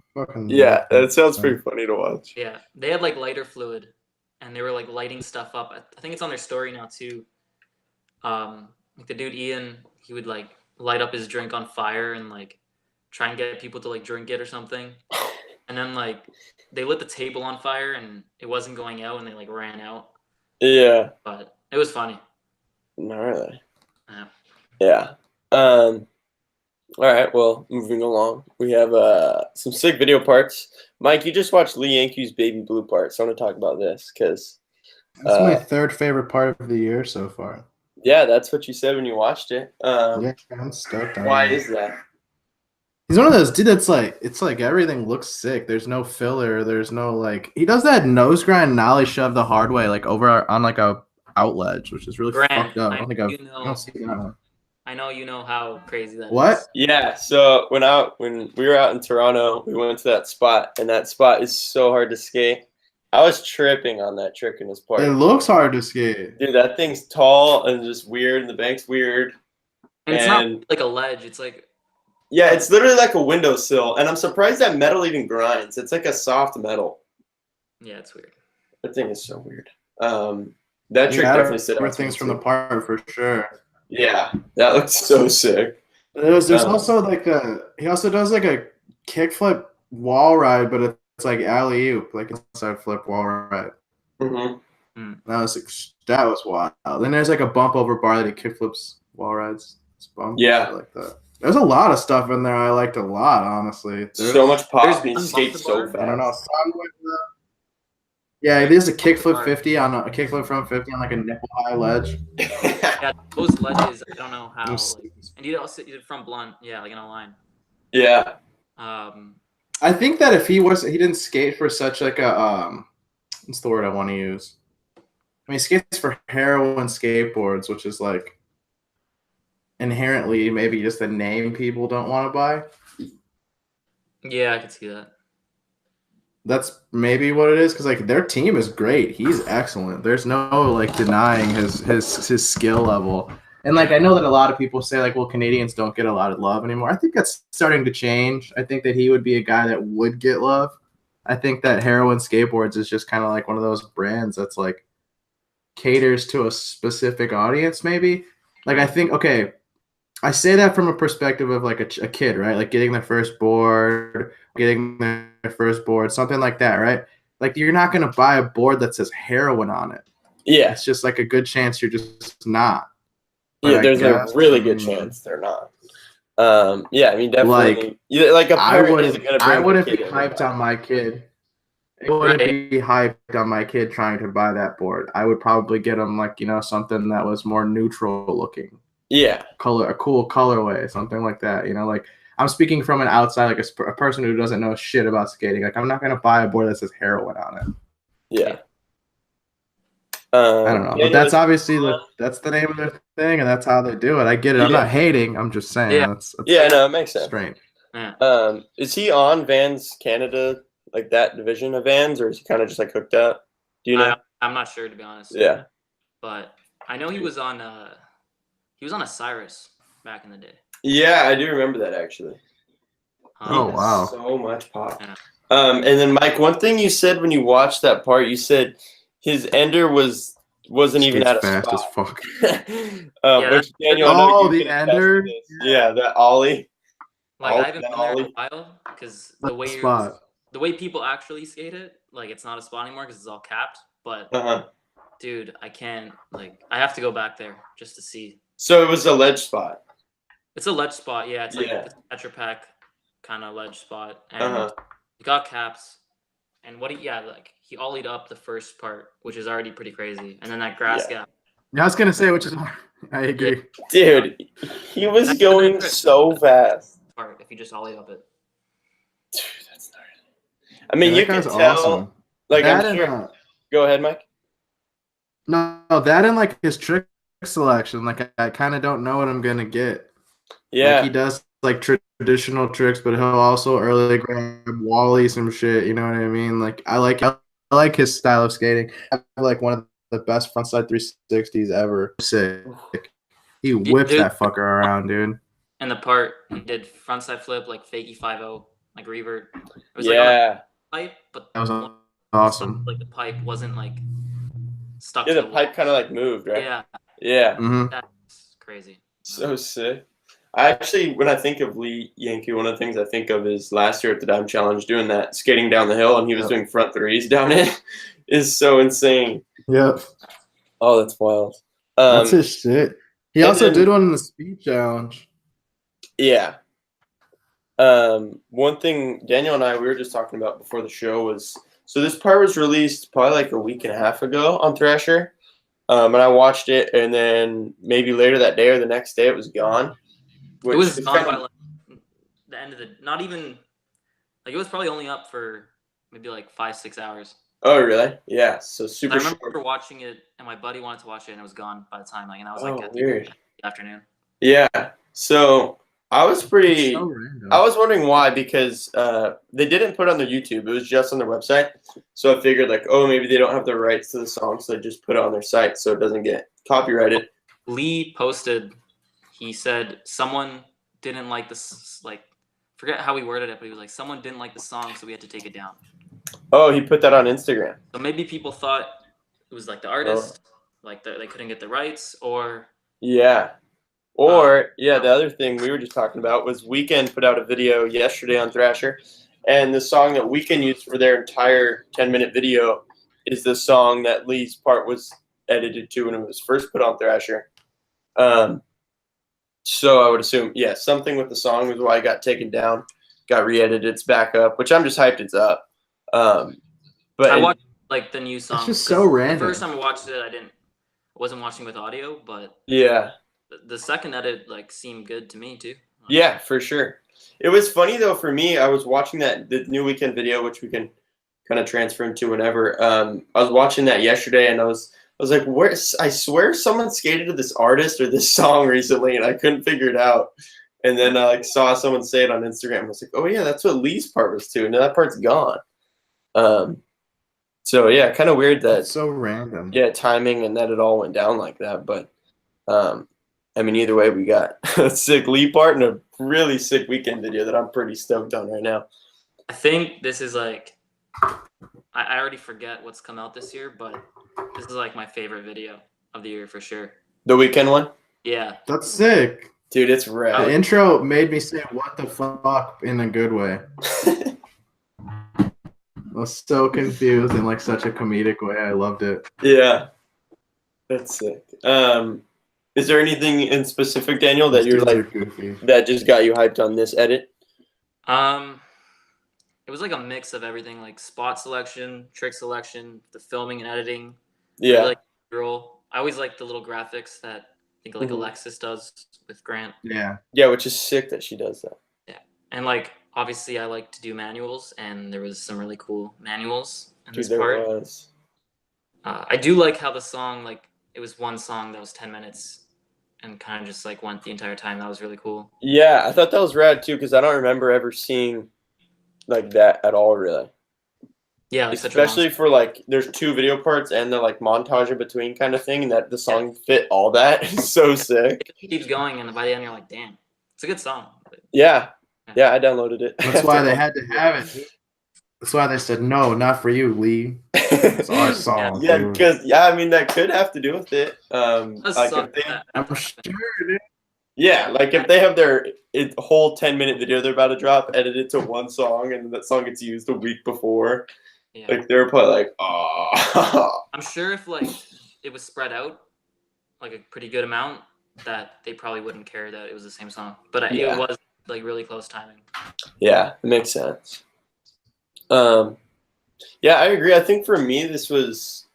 Speaker 1: Yeah, that sounds pretty funny to watch.
Speaker 2: Yeah. They had like lighter fluid and they were like lighting stuff up. I think it's on their story now too. Like the dude Ian, he would like light up his drink on fire and like try and get people to like drink it or something. And then like they lit the table on fire and it wasn't going out and they like ran out.
Speaker 1: Yeah.
Speaker 2: But it was funny.
Speaker 1: Gnarly.
Speaker 2: Yeah.
Speaker 1: Yeah. All right. Well, moving along, we have some sick video parts. Mike, you just watched Lee Yanku's Baby Blue part, so I want to talk about this because
Speaker 3: That's my third favorite part of the year so far.
Speaker 1: yeah, that's what you said when you watched it.
Speaker 3: Yeah, I'm stoked on
Speaker 1: Why
Speaker 3: it.
Speaker 1: is that?
Speaker 3: He's one of those dude that's like, it's like everything looks sick. There's no filler. There's no like, he does that nose grind nollie shove the hard way, like over on like a out ledge, which is really
Speaker 2: Grant,
Speaker 3: fucked up. I don't think I
Speaker 2: you know-
Speaker 3: don't see that one.
Speaker 2: I know you know how crazy that is.
Speaker 3: What?
Speaker 1: Yeah. So when we were out in Toronto, we went to that spot, and that spot is so hard to skate. I was tripping on that trick in this part.
Speaker 3: It looks hard to skate.
Speaker 1: Dude, that thing's tall and just weird, and the bank's weird.
Speaker 2: And it's
Speaker 1: And-
Speaker 2: not like a ledge. It's like
Speaker 1: Yeah, it's literally like a windowsill, and I'm surprised that metal even grinds. It's like a soft metal.
Speaker 2: yeah, it's weird.
Speaker 1: That thing is so weird. That trick
Speaker 3: Yeah, I
Speaker 1: definitely stood
Speaker 3: remember
Speaker 1: out to me
Speaker 3: things from the
Speaker 1: too.
Speaker 3: part for sure.
Speaker 1: Yeah, that looks so sick.
Speaker 3: There's also like he also does like a kickflip wall ride, but it's like alley oop, like inside flip wall ride.
Speaker 1: Mm-hmm.
Speaker 3: That was wild. Then there's like a bump over bar that he kickflips wall rides. It's bump.
Speaker 1: Yeah.
Speaker 3: Like that. There's a lot of stuff in there I liked a lot, honestly.
Speaker 1: So much pop,
Speaker 2: there's
Speaker 1: and he
Speaker 2: one
Speaker 1: skates
Speaker 2: bump
Speaker 1: so
Speaker 2: to
Speaker 1: fast.
Speaker 3: I don't know. Yeah, there's a kickflip 50 on a kickflip from 50 on like a nipple high ledge.
Speaker 2: Yeah, those ledges, I don't know how.
Speaker 3: It's-
Speaker 2: Like, and you did from blunt, yeah, like in a line.
Speaker 1: Yeah.
Speaker 3: I think that if he didn't skate for such like a what's the word I want to use? I mean, he skates for heroin skateboards, which is like inherently maybe just a name people don't want to buy.
Speaker 2: Yeah, I could see that.
Speaker 3: That's maybe what it is, because like their team is great. He's excellent. There's no like denying his skill level. And like I know that a lot of people say like, well, Canadians don't get a lot of love anymore. I think that's starting to change. I think that he would be a guy that would get love. I think that Heroin Skateboards is just kind of like one of those brands that's like caters to a specific audience, maybe. Like I think, okay, I say that from a perspective of like a kid, right? Like getting their first board, something like that, right? Like you're not going to buy a board that says heroin on it.
Speaker 1: Yeah.
Speaker 3: It's just like a good chance you're just not.
Speaker 1: Yeah,
Speaker 3: But
Speaker 1: there's
Speaker 3: I
Speaker 1: a
Speaker 3: guess,
Speaker 1: really good chance they're not. Yeah, I mean, definitely. Like a
Speaker 3: I
Speaker 1: parent isn't gonna bring
Speaker 3: wouldn't
Speaker 1: their
Speaker 3: be
Speaker 1: kid in.
Speaker 3: hyped on my kid. I wouldn't
Speaker 2: Right.
Speaker 3: be hyped on my kid trying to buy that board. I would probably get him like, something that was more neutral looking.
Speaker 1: Yeah.
Speaker 3: A cool colorway, something like that. Like I'm speaking from an outside, like a person who doesn't know shit about skating. Like I'm not gonna buy a board that says heroin on it.
Speaker 1: Yeah.
Speaker 3: I don't know, but
Speaker 1: Daniel,
Speaker 3: that's
Speaker 1: is-
Speaker 3: obviously that's the name of their thing, and that's how they do it. I get it. I'm
Speaker 1: Yeah.
Speaker 3: not hating. I'm just saying
Speaker 2: Yeah.
Speaker 3: that's
Speaker 1: Yeah, no, it makes sense.
Speaker 3: strange.
Speaker 2: Yeah.
Speaker 1: Is he on Vans Canada, like that division of Vans, or is he kind of just like hooked up? Do you know?
Speaker 2: I'm not sure, to be honest.
Speaker 1: Yeah.
Speaker 2: But I know he was on a Cyrus back in the day.
Speaker 1: Yeah, I do remember that actually.
Speaker 3: Oh,
Speaker 1: He has
Speaker 3: wow.
Speaker 1: so much pop.
Speaker 2: Yeah.
Speaker 1: And then Mike, one thing you said when you watched that part, you said his ender wasn't even
Speaker 3: Skates
Speaker 1: at a
Speaker 3: fast as
Speaker 1: spot.
Speaker 3: fuck.
Speaker 1: Which Daniel, I know
Speaker 3: Oh,
Speaker 1: you
Speaker 3: the
Speaker 1: can attest to
Speaker 3: ender?
Speaker 1: this. Yeah, that ollie.
Speaker 2: Like
Speaker 1: Ollie,
Speaker 2: I haven't
Speaker 1: that
Speaker 2: been there in
Speaker 1: ollie.
Speaker 2: a while because
Speaker 3: Spot.
Speaker 2: the way people actually skate it, like it's not a spot anymore because it's all capped. But dude, I can't I have to go back there just to see.
Speaker 1: So it was a ledge spot.
Speaker 2: It's a ledge spot, yeah. It's like
Speaker 1: Yeah.
Speaker 2: this Tetra Pak kind of ledge spot, and he got caps. And he ollied up the first part, which is already pretty crazy, and then that grass gap.
Speaker 3: Yeah, I was gonna say, which is I agree.
Speaker 1: Dude, he was going so fast.
Speaker 2: Part if you just ollied up it.
Speaker 1: Dude, that's gnarly. I mean,
Speaker 3: Yeah,
Speaker 1: you
Speaker 3: that
Speaker 1: can
Speaker 3: guy's
Speaker 1: tell.
Speaker 3: awesome.
Speaker 1: Like,
Speaker 3: That
Speaker 1: I'm
Speaker 3: and,
Speaker 1: sure. Go ahead, Mike.
Speaker 3: No, that and like his trick selection. Like I kind of don't know what I'm gonna get.
Speaker 1: Yeah.
Speaker 3: Like he does like traditional tricks, but he'll also early grab Wally some shit. You know what I mean? Like I like his style of skating. I have like one of the best frontside 360s ever. Sick. He whips that fucker around, dude.
Speaker 2: And the part he did frontside flip like fakie 5-0, like revert. It was
Speaker 1: like on a
Speaker 2: pipe, but
Speaker 3: that was awesome.
Speaker 2: Like the pipe wasn't like stuck.
Speaker 1: Yeah,
Speaker 2: to
Speaker 1: the pipe kind of like moved, right?
Speaker 2: Yeah.
Speaker 1: Yeah.
Speaker 3: Mm-hmm.
Speaker 2: That's crazy.
Speaker 1: So sick. I actually, when I think of Lee Yankee, one of the things I think of is last year at the Dime Challenge doing that skating down the hill, and he was doing front threes down it. Is so insane.
Speaker 3: Yep.
Speaker 1: Oh, that's wild.
Speaker 3: That's his shit. He also did one in the speed challenge.
Speaker 1: Yeah. One thing Daniel and I we were just talking about before the show was so this part was released probably like a week and a half ago on Thrasher. And I watched it, and then maybe later that day or the next day it was gone.
Speaker 2: It was gone by like the end of the not even like it was probably only up for maybe like 5-6 hours.
Speaker 1: Oh really? Yeah. So super.
Speaker 2: I remember watching it, and my buddy wanted to watch it, and it was gone by the time. Like, and I was like,
Speaker 1: weird.
Speaker 2: The afternoon.
Speaker 1: Yeah. So I was pretty.
Speaker 3: So random.
Speaker 1: I was wondering why because they didn't put it on their YouTube. It was just on their website. So I figured like, oh, maybe they don't have the rights to the song, so they just put it on their site so it doesn't get copyrighted.
Speaker 2: Lee posted. He said someone didn't like this. Like, forget how he worded it, but he was like, someone didn't like the song, so we had to take it down.
Speaker 1: Oh, he put that on Instagram.
Speaker 2: So maybe people thought it was like the artist, like they couldn't get the rights, or
Speaker 1: yeah. Or the other thing we were just talking about was Weeknd put out a video yesterday on Thrasher, and the song that Weeknd used for their entire 10-minute video is the song that Lee's part was edited to when it was first put on Thrasher. So I would assume, something with the song was why it got taken down, got re-edited, it's back up, which I'm just hyped it's up. But
Speaker 2: I watched like the new song.
Speaker 3: It's just so random.
Speaker 2: The first time I watched it, I wasn't watching with audio, but
Speaker 1: yeah.
Speaker 2: The second edit like seemed good to me too.
Speaker 1: Yeah, for sure. It was funny though for me. I was watching the new Weeknd video, which we can kind of transfer into whenever. I was watching that yesterday, and I was like, "Where?" I swear someone skated to this artist or this song recently, and I couldn't figure it out. And then I saw someone say it on Instagram. I was like, "Oh yeah, that's what Lee's part was too." Now that part's gone. So yeah, kind of weird that.
Speaker 3: It's so random.
Speaker 1: Yeah, timing and that it all went down like that, but. I mean, either way, we got a sick Lee part and a really sick Weeknd video that I'm pretty stoked on right now.
Speaker 2: I think this is like, I already forget what's come out this year, but this is like my favorite video of the year for sure.
Speaker 1: The Weeknd one?
Speaker 2: Yeah.
Speaker 3: That's sick.
Speaker 1: Dude, it's rad.
Speaker 3: The intro made me say, what the fuck, in a good way. I was so confused in like such a comedic way. I loved it.
Speaker 1: Yeah. That's sick. Is there anything in specific, Daniel, that you're like that just got you hyped on this edit?
Speaker 2: It was like a mix of everything, like spot selection, trick selection, the filming and editing.
Speaker 1: Yeah.
Speaker 2: Like girl, I always like the little graphics that I think like Alexis does with Grant.
Speaker 3: Yeah.
Speaker 1: Yeah, which is sick that she does that.
Speaker 2: Yeah, and like obviously I like to do manuals, and there was some really cool manuals in this part.
Speaker 1: Was.
Speaker 2: I do like how the song, like, it was one song that was 10 minutes and kind of just like went the entire time. That was really cool.
Speaker 1: Yeah, I thought that was rad too because I don't remember ever seeing like that at all, really.
Speaker 2: Yeah, like such a long
Speaker 1: Especially for like, there's 2 video parts and the like montage in between kind of thing, and that the song fit all that. It's so sick.
Speaker 2: It keeps going, and by the end you're like, damn, it's a good song.
Speaker 1: Yeah, I downloaded it.
Speaker 3: That's why they had to have it. That's why they said no, not for you, Lee. It's our song.
Speaker 1: Yeah,
Speaker 3: dude.
Speaker 1: because I mean that could have to do with it. Like if they,
Speaker 3: I'm sure, dude.
Speaker 1: yeah, like if they have their whole 10-minute video they're about to drop, edit it to one song, and that song gets used a week before.
Speaker 2: Yeah.
Speaker 1: Like they're probably like, oh.
Speaker 2: I'm sure if like it was spread out like a pretty good amount, that they probably wouldn't care that it was the same song. But it was like really close timing.
Speaker 1: Yeah, it makes sense. Yeah, I agree. I think for me, this was,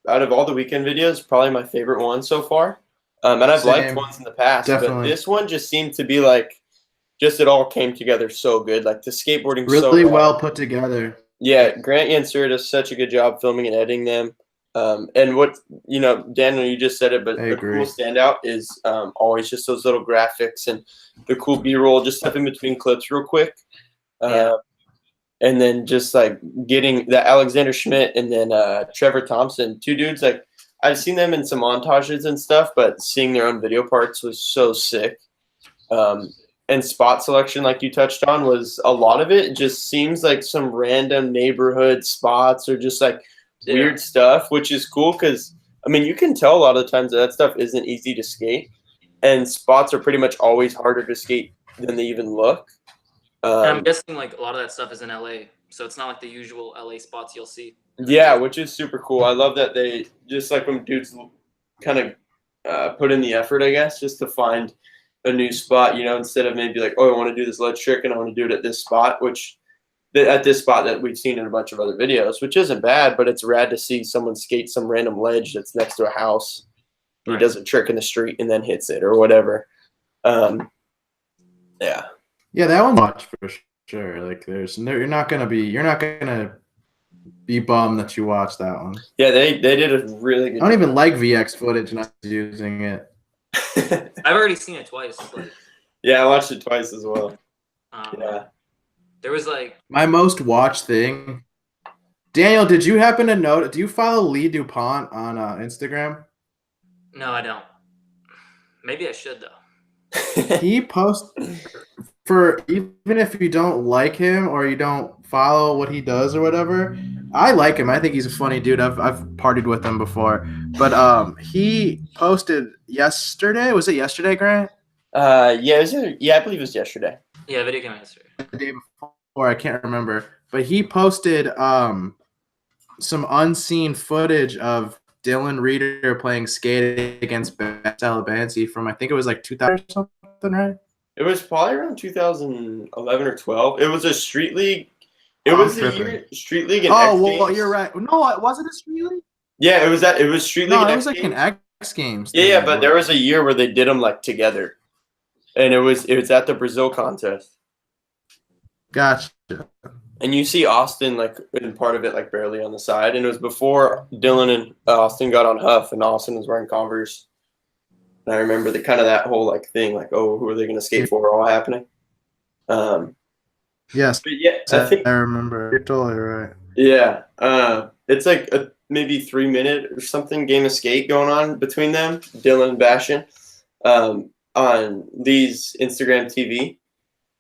Speaker 1: out of all the weekend videos, probably my favorite one so far. And I've liked ones in the past,
Speaker 3: Definitely.
Speaker 1: but this one just seemed to be like, just it all came together so good. Like the skateboarding,
Speaker 3: Really
Speaker 1: so
Speaker 3: well put together.
Speaker 1: Yeah, Grant Yancur does such a good job filming and editing them. And what, Daniel, you just said it, but the cool standout is always just those little graphics and the cool B-roll, just stuff in between clips real quick. And then just like getting that Alexander Schmidt and then Trevor Thompson, 2 dudes, like I've seen them in some montages and stuff, but seeing their own video parts was so sick. And spot selection, like you touched on, was a lot of it just seems like some random neighborhood spots or just like weird stuff, which is cool because, I mean, you can tell a lot of the times that stuff isn't easy to skate, and spots are pretty much always harder to skate than they even look.
Speaker 2: And I'm guessing like a lot of that stuff is in LA, so it's not like the usual LA spots you'll see.
Speaker 1: Yeah, which is super cool. I love that they just like when dudes kind of put in the effort, I guess, just to find a new spot, instead of maybe like, oh, I want to do this ledge trick and I want to do it at this spot, at this spot that we've seen in a bunch of other videos, which isn't bad, but it's rad to see someone skate some random ledge that's next to a house. And he does a trick in the street and then hits it or whatever. Yeah.
Speaker 3: Yeah, that one's watch for sure. Like, you're not gonna be bummed that you watched that one.
Speaker 1: Yeah, they did a really good.
Speaker 3: I don't even like VX footage, not using it.
Speaker 2: I've already seen it twice. Like,
Speaker 1: yeah, I watched it twice as well. Yeah.
Speaker 2: There was like
Speaker 3: my most watched thing. Daniel, did you happen to know? Do you follow Lee DuPont on Instagram?
Speaker 2: No, I don't. Maybe I should though.
Speaker 3: He posts for even if you don't like him or you don't follow what he does or whatever. I like him. I think he's a funny dude. I've partied with him before. But he posted yesterday. Was it yesterday, Grant?
Speaker 1: Yeah, I believe it was yesterday.
Speaker 2: Yeah, video game yesterday.
Speaker 3: The day before, I can't remember. But he posted some unseen footage of Dylan Reeder playing skate against Best Alabansi from, I think it was like 2000 or something, right?
Speaker 1: It was probably around 2011 or 12. It was a street league. It was the year street league and X Games.
Speaker 3: Well, you're right. No, it wasn't a street league.
Speaker 1: Yeah, it was street league.
Speaker 3: No,
Speaker 1: and
Speaker 3: it was
Speaker 1: X
Speaker 3: like
Speaker 1: Games.
Speaker 3: an X Games.
Speaker 1: Yeah, but there was a year where they did them like together, and it was at the Brazil contest.
Speaker 3: Gotcha.
Speaker 1: And you see Austin like in part of it like barely on the side, and it was before Dylan and Austin got on Huff, and Austin was wearing Converse. And I remember that whole like thing, like, oh, who are they going to skate for, all happening.
Speaker 3: Yes.
Speaker 1: But yeah, I think
Speaker 3: I remember. You're totally right.
Speaker 1: Yeah, it's like a maybe 3-minute or something game of skate going on between them, Dylan and Bastion, on Lee's Instagram TV.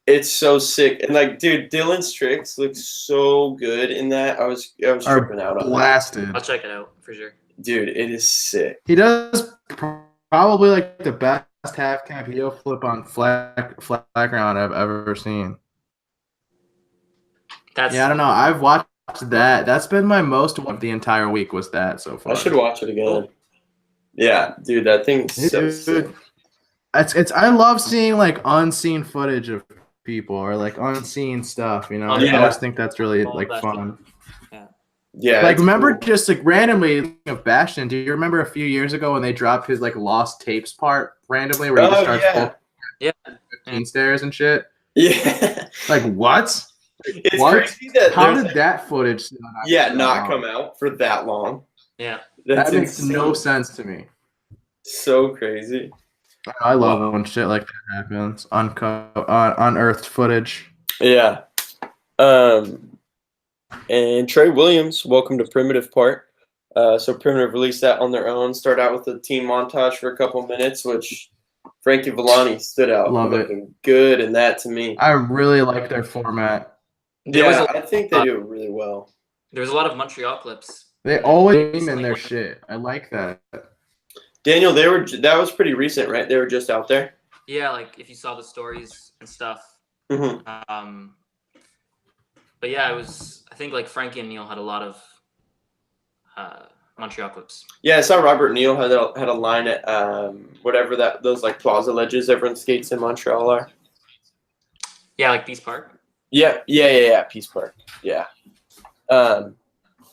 Speaker 1: It's so sick, and like, dude, Dylan's tricks look so good in that. I was tripping out on
Speaker 3: blasted.
Speaker 2: I'll check it out for sure.
Speaker 1: Dude, it is sick.
Speaker 3: He does probably like the best half cab heel flip on flat ground I've ever seen. I don't know. I've watched that. That's been my most of the entire week was that so far.
Speaker 1: I should watch it again. Oh. Yeah, dude, that thing's so sick.
Speaker 3: I love seeing like unseen footage of people or like unseen stuff, I always think that's really like fun.
Speaker 1: Yeah,
Speaker 3: like remember cool. Just like randomly of Bastion, do you remember a few years ago when they dropped his like lost tapes part randomly where he just starts 15 stairs and shit?
Speaker 1: Yeah.
Speaker 3: Like what?
Speaker 1: It's
Speaker 3: what?
Speaker 1: crazy that
Speaker 3: how did that footage
Speaker 1: not come out for that long?
Speaker 2: Yeah.
Speaker 3: That makes
Speaker 1: insane.
Speaker 3: no sense to me.
Speaker 1: So crazy.
Speaker 3: I love when shit like that happens. Unearthed footage.
Speaker 1: Yeah. And Trey Williams, welcome to Primitive Part. So Primitive released that on their own. Start out with a team montage for a couple minutes, which Frankie Villani stood out
Speaker 3: Love it.
Speaker 1: looking good in that to me.
Speaker 3: I really like their format.
Speaker 1: Yeah, I think they do it really well.
Speaker 2: There's a lot of Montreal clips.
Speaker 3: They always game in their shit. I like that.
Speaker 1: Daniel, that was pretty recent, right? They were just out there.
Speaker 2: Yeah, like if you saw the stories and stuff.
Speaker 1: Mm-hmm.
Speaker 2: But yeah, it was. I think like Frankie and Neil had a lot of Montreal clips.
Speaker 1: Yeah, I saw Robert Neal had a line at whatever those like plaza ledges everyone skates in Montreal are.
Speaker 2: Yeah, like Peace Park.
Speaker 1: Yeah, Peace Park. Yeah.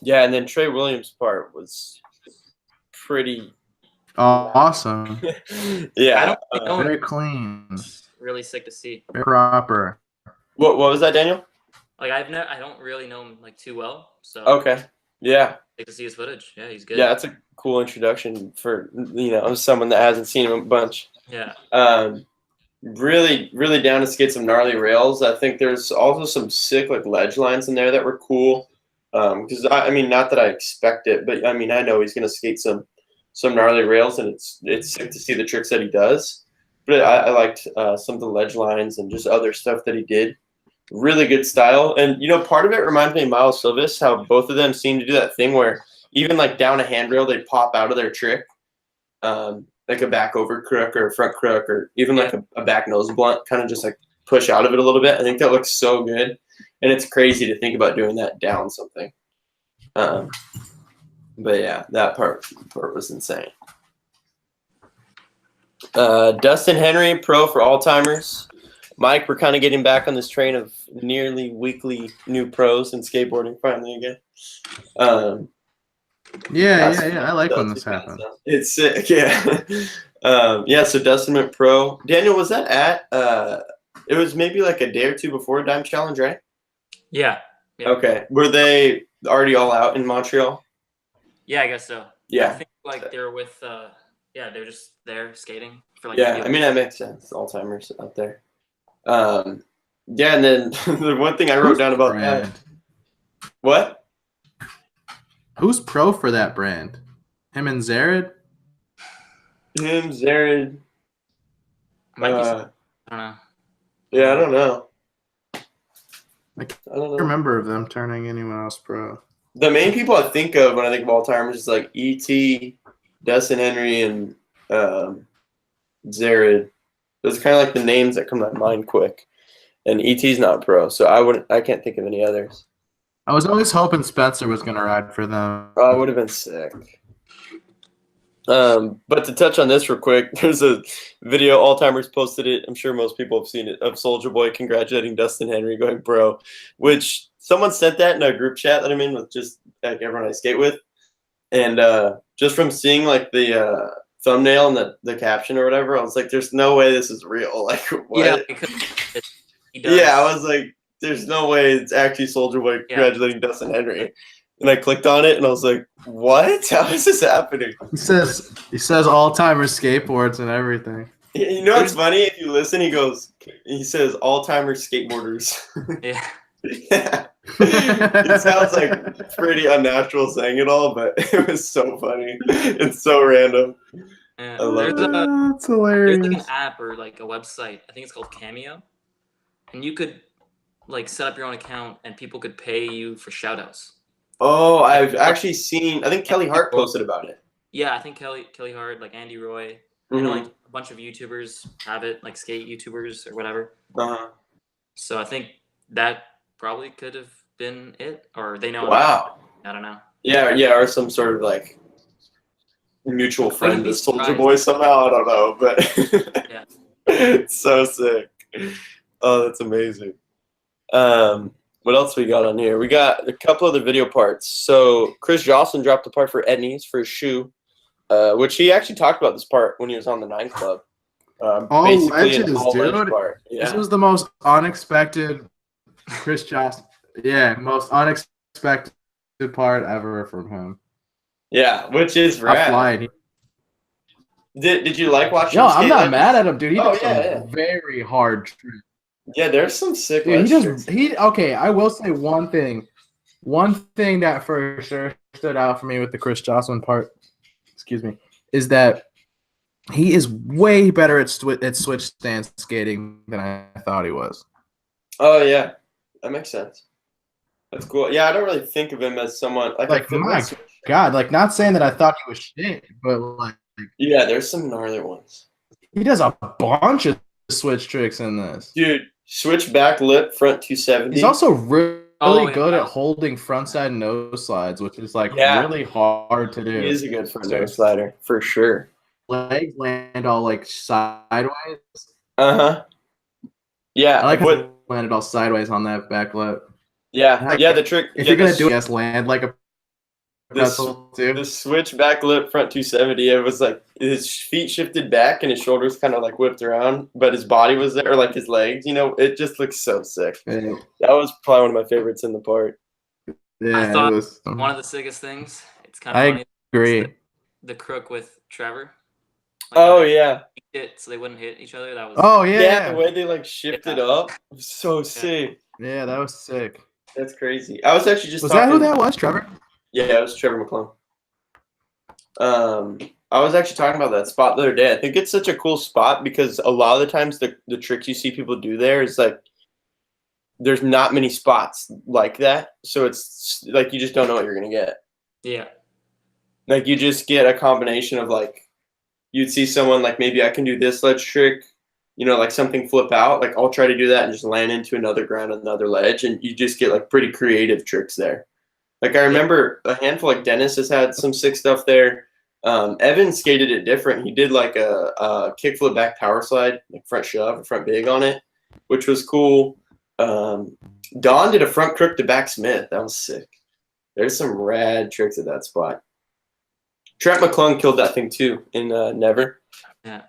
Speaker 1: Yeah, and then Trey Williams' part was pretty
Speaker 3: awesome.
Speaker 1: Yeah.
Speaker 2: I don't
Speaker 3: very clean.
Speaker 2: Really sick to see.
Speaker 3: Very proper.
Speaker 1: What was that, Daniel?
Speaker 2: Like I don't really know him like too well, so
Speaker 1: okay. Yeah.
Speaker 2: Sick to see his footage. Yeah, he's good.
Speaker 1: Yeah, that's a cool introduction for someone that hasn't seen him a bunch.
Speaker 2: Yeah.
Speaker 1: Really, really down to skate some gnarly rails. I think there's also some sick like ledge lines in there that were cool. Because I mean, not that I expect it, but I mean, I know he's gonna skate some gnarly rails, and it's sick to see the tricks that he does. But I liked some of the ledge lines and just other stuff that he did. Really good style, and part of it reminds me of Miles Silvis, how both of them seem to do that thing where even like down a handrail they pop out of their trick, like a back over crook or a front crook or even like a back nose blunt, kind of just like push out of it a little bit. I think that looks so good, and it's crazy to think about doing that down something. But yeah, that part was insane. Dustin Henry, pro for all timers. Mike, we're kind of getting back on this train of nearly weekly new pros in skateboarding finally again.
Speaker 3: Yeah. I like when this happens.
Speaker 1: It's sick, yeah. So Dustin went pro. Daniel, was that at it was maybe like a day or two before Dime Challenge, right?
Speaker 2: Yeah.
Speaker 1: Okay. Were they already all out in Montreal?
Speaker 2: Yeah, I guess so.
Speaker 1: Yeah.
Speaker 2: I think like they were with they're just there skating for like
Speaker 1: I mean that makes sense. All timers out there. And then the one thing I wrote down about that. What?
Speaker 3: Who's pro for that brand? Him and Zared?
Speaker 1: Him, Zared.
Speaker 2: I don't know.
Speaker 1: Yeah, I don't know.
Speaker 3: I don't remember of them turning anyone else pro.
Speaker 1: The main people I think of when I think of all timers is like E.T., Dustin Henry, and Zared. Those are kind of like the names that come to my mind quick. And E.T.'s not pro, so I can't think of any others.
Speaker 3: I was always hoping Spencer was going to ride for them.
Speaker 1: Oh, it would have been sick. But to touch on this real quick, there's a video, All Timers posted it. I'm sure most people have seen it, of Soulja Boy congratulating Dustin Henry going pro, which someone sent that in a group chat that I'm in with just like everyone I skate with. And just from seeing like the thumbnail and the caption or whatever, I was like, there's no way this is real. Like, what?
Speaker 2: Yeah,
Speaker 1: Yeah, I was like, there's no way it's actually Soulja Boy congratulating Dustin Henry. And I clicked on it and I was like, what? How is this happening?
Speaker 3: He says all timers skateboards and everything.
Speaker 1: You know what's funny? If you listen, he says all timers skateboarders.
Speaker 2: Yeah.
Speaker 1: Yeah. It sounds like pretty unnatural saying it all, but it was so funny. It's so random.
Speaker 2: Yeah.
Speaker 1: I love it.
Speaker 3: That's hilarious.
Speaker 2: There's like an app or like a website. I think it's called Cameo. And you could like set up your own account and people could pay you for shoutouts.
Speaker 1: Oh, I've actually seen, I think Kelly Hart posted about it.
Speaker 2: Yeah, I think Kelly Hart, like Andy Roy, and like a bunch of YouTubers have it, like skate YouTubers or whatever.
Speaker 1: Uh-huh.
Speaker 2: So I think that probably could have been it, or they know.
Speaker 1: Wow.
Speaker 2: I don't know.
Speaker 1: Yeah, or some sort of like mutual friend of Soulja Boy somehow. I don't know, but
Speaker 2: yeah,
Speaker 1: it's so sick. Oh, that's amazing. What else we got on here? We got a couple other video parts. So Chris Jocelyn dropped a part for Edney's for his shoe, which he actually talked about this part when he was on the 9 Club.
Speaker 3: All legends, dude.
Speaker 1: Part. Yeah.
Speaker 3: This was the most unexpected Chris Jocelyn. Yeah, most unexpected part ever from him.
Speaker 1: Yeah, which is rad.
Speaker 3: Offline.
Speaker 1: Did you like watching?
Speaker 3: Yo,
Speaker 1: him
Speaker 3: I'm
Speaker 1: skate
Speaker 3: not
Speaker 1: like
Speaker 3: mad
Speaker 1: this?
Speaker 3: at him, dude. He
Speaker 1: Oh,
Speaker 3: does some
Speaker 1: yeah.
Speaker 3: very hard tricks.
Speaker 1: Yeah, there's some sick
Speaker 3: Dude,
Speaker 1: ledge tricks.
Speaker 3: okay, I will say one thing. One thing that for sure stood out for me with the Chris Jocelyn part, excuse me, is that he is way better at switch stance skating than I thought he was.
Speaker 1: Oh yeah, that makes sense. That's cool. Yeah, I don't really think of him as someone
Speaker 3: Like my God, like not saying that I thought he was shit, but like
Speaker 1: yeah, there's some gnarly ones.
Speaker 3: he does a bunch of switch tricks in this.
Speaker 1: Dude, switch back lip front 270.
Speaker 3: He's also really
Speaker 2: yeah.
Speaker 3: good at holding frontside nose slides, which is like
Speaker 1: Yeah.
Speaker 3: really hard to do.
Speaker 1: He is a good front nose slider for sure.
Speaker 3: Legs land all like sideways.
Speaker 1: Uh-huh. Yeah.
Speaker 3: I like how he landed all sideways on that back lip.
Speaker 1: Yeah.
Speaker 3: Like,
Speaker 1: Yeah, the trick.
Speaker 3: If
Speaker 1: yeah,
Speaker 3: you're gonna
Speaker 1: the
Speaker 3: do it, land like a pretzel too.
Speaker 1: The switch back lip front 270, it was like his feet shifted back and his shoulders kind of like whipped around, but his body was there, or like his legs, you know, it just looks so sick.
Speaker 3: Yeah.
Speaker 1: That was probably one of my favorites in the part.
Speaker 3: Yeah,
Speaker 2: I thought
Speaker 3: it was
Speaker 2: one of the sickest things. It's kind of
Speaker 3: I
Speaker 2: funny.
Speaker 3: agree.
Speaker 2: The crook with Trevor.
Speaker 1: Oh yeah.
Speaker 2: It so they wouldn't hit each other. That was.
Speaker 3: Oh
Speaker 1: Yeah,
Speaker 3: yeah.
Speaker 1: the way they like shifted up, was so sick.
Speaker 3: Yeah, that was sick.
Speaker 1: That's crazy. I was actually just
Speaker 3: Was
Speaker 1: talking,
Speaker 3: that who that was, Trevor?
Speaker 1: Yeah, it was Trevor McClung. I was actually talking about that spot the other day. I think it's such a cool spot because a lot of the times the tricks you see people do there is like there's not many spots like that. So it's like you just don't know what you're gonna get.
Speaker 2: Yeah.
Speaker 1: Like you just get a combination of like you'd see someone like maybe I can do this ledge trick, you know, like something flip out. Like I'll try to do that and just land into another ground, another ledge, and you just get like pretty creative tricks there. Like I remember a handful, like Dennis has had some sick stuff there. Evan skated it different. He did like a kickflip back power slide, like front shove or front big on it, which was cool. Don did a front crook to back Smith. That was sick. There's some rad tricks at that spot. Trent McClung killed that thing too in Never.
Speaker 2: Yeah.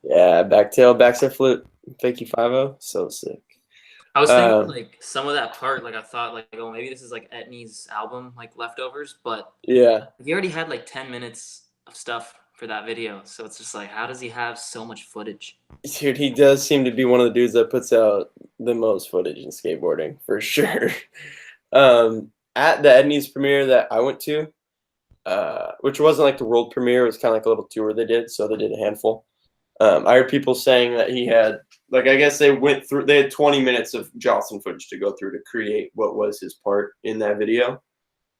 Speaker 1: Yeah, backside flip, fakey 5-0. So sick.
Speaker 2: I was thinking like some of that part, like I thought like, oh, maybe this is like Etney's album, like leftovers, but
Speaker 1: yeah,
Speaker 2: he already had like 10 minutes of stuff for that video. So it's just like, how does he have so much footage?
Speaker 1: Dude, he does seem to be one of the dudes that puts out the most footage in skateboarding for sure. At the Etney's premiere that I went to, which wasn't like the world premiere, it was kind of like a little tour they did, so they did a handful. I heard people saying that he had, like, I guess they had 20 minutes of Jocelyn footage to go through to create what was his part in that video.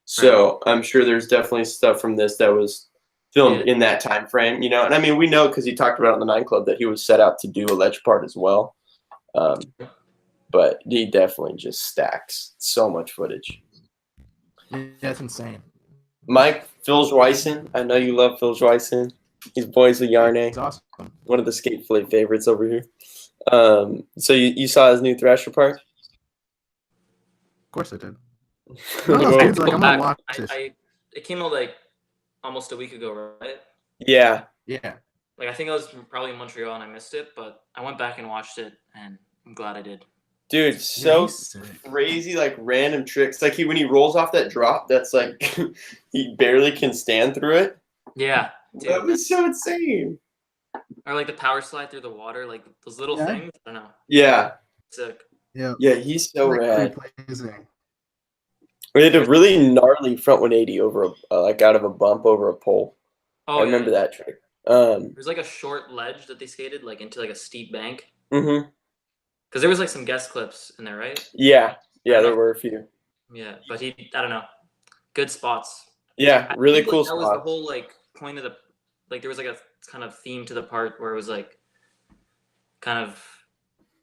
Speaker 1: So I'm sure there's definitely stuff from this that was filmed in that time frame, you know. And I mean, we know because he talked about it on the 9 Club that he was set out to do a ledge part as well. But he definitely just stacks so much footage.
Speaker 3: Yeah, that's insane.
Speaker 1: Mike, Phil Zweisen. I know you love Phil Zweisen. He's boys with Yarne.
Speaker 3: It's awesome.
Speaker 1: One of the skate flip favorites over here. So you saw his new Thrasher part?
Speaker 3: Of course I did.
Speaker 1: Well,
Speaker 3: I'm gonna watch this.
Speaker 2: It came out like almost a week ago, right?
Speaker 1: yeah.
Speaker 3: Yeah.
Speaker 2: Like I think I was probably in Montreal and I missed it, but I went back and watched it and I'm glad I did.
Speaker 1: Dude, so
Speaker 3: he's sick.
Speaker 1: crazy, like random tricks. Like when he rolls off that drop, that's like he barely can stand through it.
Speaker 2: Yeah. Dude.
Speaker 1: That was so insane.
Speaker 2: Or like the power slide through the water, like those little things. I don't know.
Speaker 1: Yeah.
Speaker 2: Sick.
Speaker 3: Yeah.
Speaker 1: Yeah, he's so rad.
Speaker 3: Amazing.
Speaker 1: We had a really gnarly front 180 over like out of a bump over a pole.
Speaker 2: Oh,
Speaker 1: I remember that trick.
Speaker 2: There's like a short ledge that they skated like into like a steep bank.
Speaker 1: Mm-hmm.
Speaker 2: Because there was like some guest clips in there, right?
Speaker 1: Yeah. Yeah, there were a few.
Speaker 2: Yeah, but I don't know. Good spots.
Speaker 1: Yeah, really cool
Speaker 2: That was
Speaker 1: spots.
Speaker 2: the whole like point of the, like there was like a kind of theme to the part where it was like kind of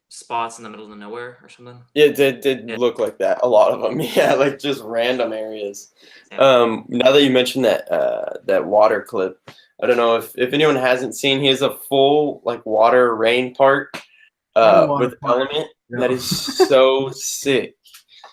Speaker 2: spots in the middle of nowhere or something.
Speaker 1: Yeah, it did look like that. A lot of them. Yeah, like just random areas. Yeah. Now that you mentioned that water clip, I don't know if anyone hasn't seen, he has a full like water rain part with element that is so sick.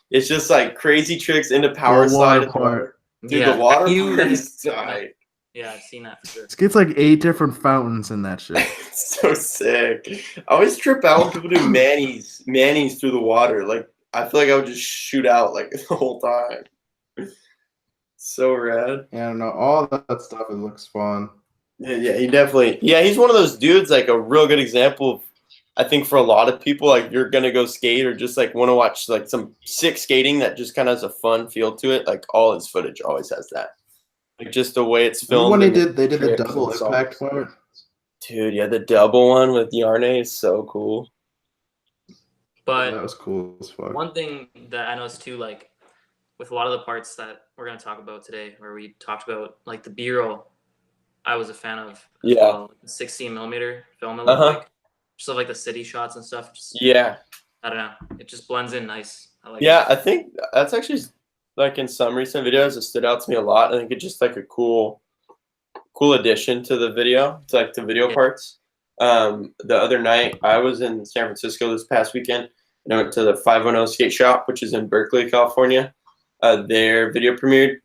Speaker 1: It's just like crazy tricks into power slide part. Dude, the water part is tight.
Speaker 2: Yeah, I've seen that for sure.
Speaker 3: It's like 8 different fountains in that shit.
Speaker 1: So sick. I always trip out when people do manis through the water. Like I feel like I would just shoot out like the whole time. So rad.
Speaker 3: Yeah, I don't know. All that stuff, it looks fun.
Speaker 1: Yeah, he definitely. Yeah, he's one of those dudes, like a real good example of, I think for a lot of people, like you're gonna go skate or just like want to watch like some sick skating that just kind of has a fun feel to it. Like all his footage always has that. Like just the way it's filmed.
Speaker 3: Remember when they did the
Speaker 1: tricks
Speaker 3: double
Speaker 1: and songs.
Speaker 3: impact part?
Speaker 1: Dude, yeah, the double one with Yarne is so cool.
Speaker 2: But
Speaker 3: That was cool as fuck.
Speaker 2: one thing that I noticed too, like with a lot of the parts that we're gonna talk about today, where we talked about like the B-roll, I was a fan of.
Speaker 1: Yeah.
Speaker 2: Well, 16 millimeter film. It looked like just like the city shots and stuff. Just,
Speaker 1: Yeah.
Speaker 2: I don't know. It just blends in nice. I like
Speaker 1: Yeah,
Speaker 2: it.
Speaker 1: I think that's actually like in some recent videos, it stood out to me a lot. I think it's just like a cool addition to the video, to like the video parts. The other night, I was in San Francisco this past weekend, and I went to the 510 Skate Shop, which is in Berkeley, California. Their video premiered,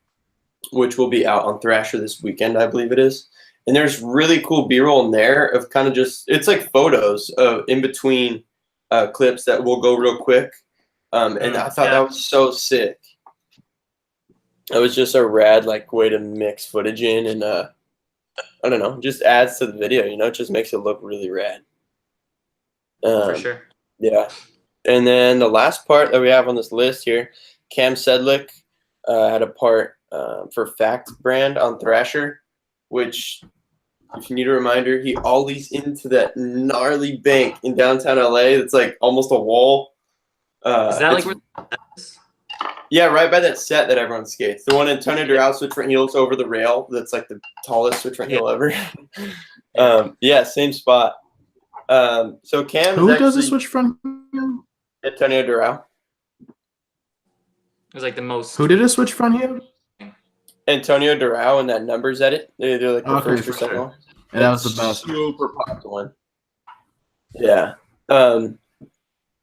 Speaker 1: which will be out on Thrasher this weekend, I believe it is. And there's really cool B-roll in there of kind of just, it's like photos of in between clips that will go real quick. And I thought that was so sick. It was just a rad like way to mix footage in, and I don't know, just adds to the video, you know, it just makes it look really rad.
Speaker 2: For sure.
Speaker 1: Yeah. And then the last part that we have on this list here, Cam Sedlick had a part for Fact brand on Thrasher, which, if you need a reminder, he ollies into that gnarly bank in downtown LA. It's like almost a wall.
Speaker 2: Is that like where that is?
Speaker 1: Yeah, right by that set that everyone skates. The one Antonio Durao switch front heels over the rail. That's like the tallest switch front heel ever. Yeah, same spot. So Cam
Speaker 3: Who
Speaker 1: is
Speaker 3: does a
Speaker 1: actually
Speaker 3: switch front?
Speaker 1: Antonio Durao.
Speaker 2: It was like the most.
Speaker 3: Who did a switch front heel?
Speaker 1: Antonio Durao and that numbers edit. They're like the
Speaker 3: Okay,
Speaker 1: first or
Speaker 3: for
Speaker 1: second
Speaker 3: sure.
Speaker 1: one.
Speaker 3: And that was the best.
Speaker 1: Super popular one. Yeah.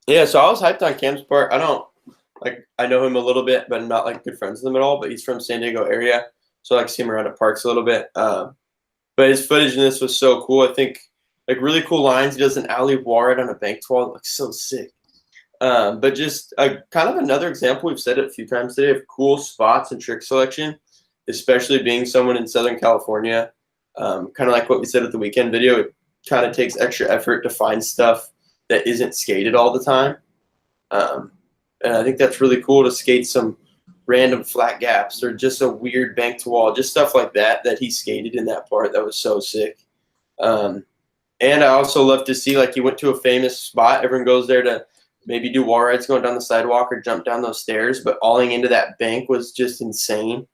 Speaker 1: Yeah, so I was hyped on Cam's part. I know him a little bit, but I'm not like good friends with him at all. But he's from San Diego area, so I like see him around at parks a little bit. But his footage in this was so cool. I think like really cool lines. He does an alley warrant on a bank wall. It looks so sick. But just kind of another example, we've said it a few times today, of cool spots and trick selection, especially being someone in Southern California. Kind of like what we said at the weekend video, it kind of takes extra effort to find stuff that isn't skated all the time. And I think that's really cool to skate some random flat gaps or just a weird bank to wall, just stuff like that he skated in that part. That was so sick. And I also love to see, like, he went to a famous spot. Everyone goes there to maybe do wall rides going down the sidewalk or jump down those stairs, but alling into that bank was just insane.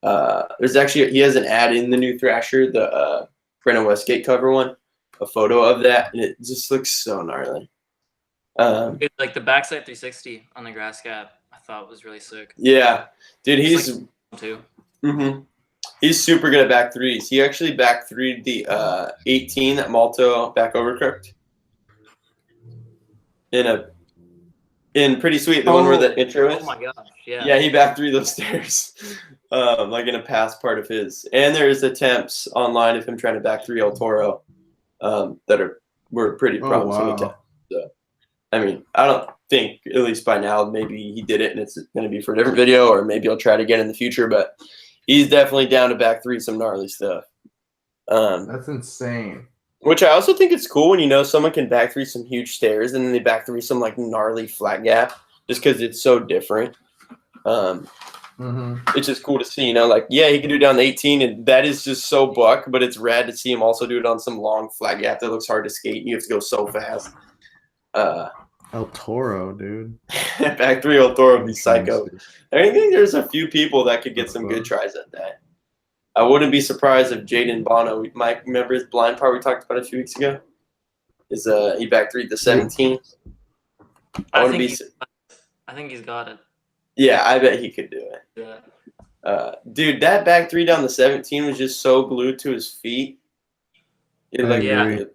Speaker 1: There's actually, he has an ad in the new Thrasher, the Brennan Westgate cover one, a photo of that, and it just looks so gnarly.
Speaker 2: It's like the backside 360 on the grass cap, I thought was really sick.
Speaker 1: Yeah, dude, he's
Speaker 2: like too.
Speaker 1: He's super good at back threes. He actually back three'd the 18 at Malto back overcooked in Pretty Sweet, the one where the intro is.
Speaker 2: Oh my gosh, yeah.
Speaker 1: Yeah, he back three'd those stairs, like in a past part of his. And there's attempts online of him trying to back three El Toro that were pretty promising attempts. So, I mean, I don't think, at least by now, maybe he did it and it's going to be for a different video, or maybe I'll try it again in the future, but he's definitely down to back three some gnarly stuff.
Speaker 3: That's insane.
Speaker 1: Which I also think it's cool when you know someone can back three some huge stairs and then they back three some like gnarly flat gap, just because it's so different. It's just cool to see, you know, like, yeah, he can do it down the 18, and that is just so buck, but it's rad to see him also do it on some long flat gap that looks hard to skate and you have to go so fast.
Speaker 3: El Toro, dude.
Speaker 1: Back three El Toro would be psycho. I think there's a few people that could get some good tries at that. I wouldn't be surprised if Jaden Bono, Mike, remember his blind part we talked about a few weeks ago? Is he back three the 17?
Speaker 2: I think he's got it.
Speaker 1: Yeah, I bet he could do it.
Speaker 2: Yeah.
Speaker 1: Dude, that back three down the 17 was just so glued to his feet. I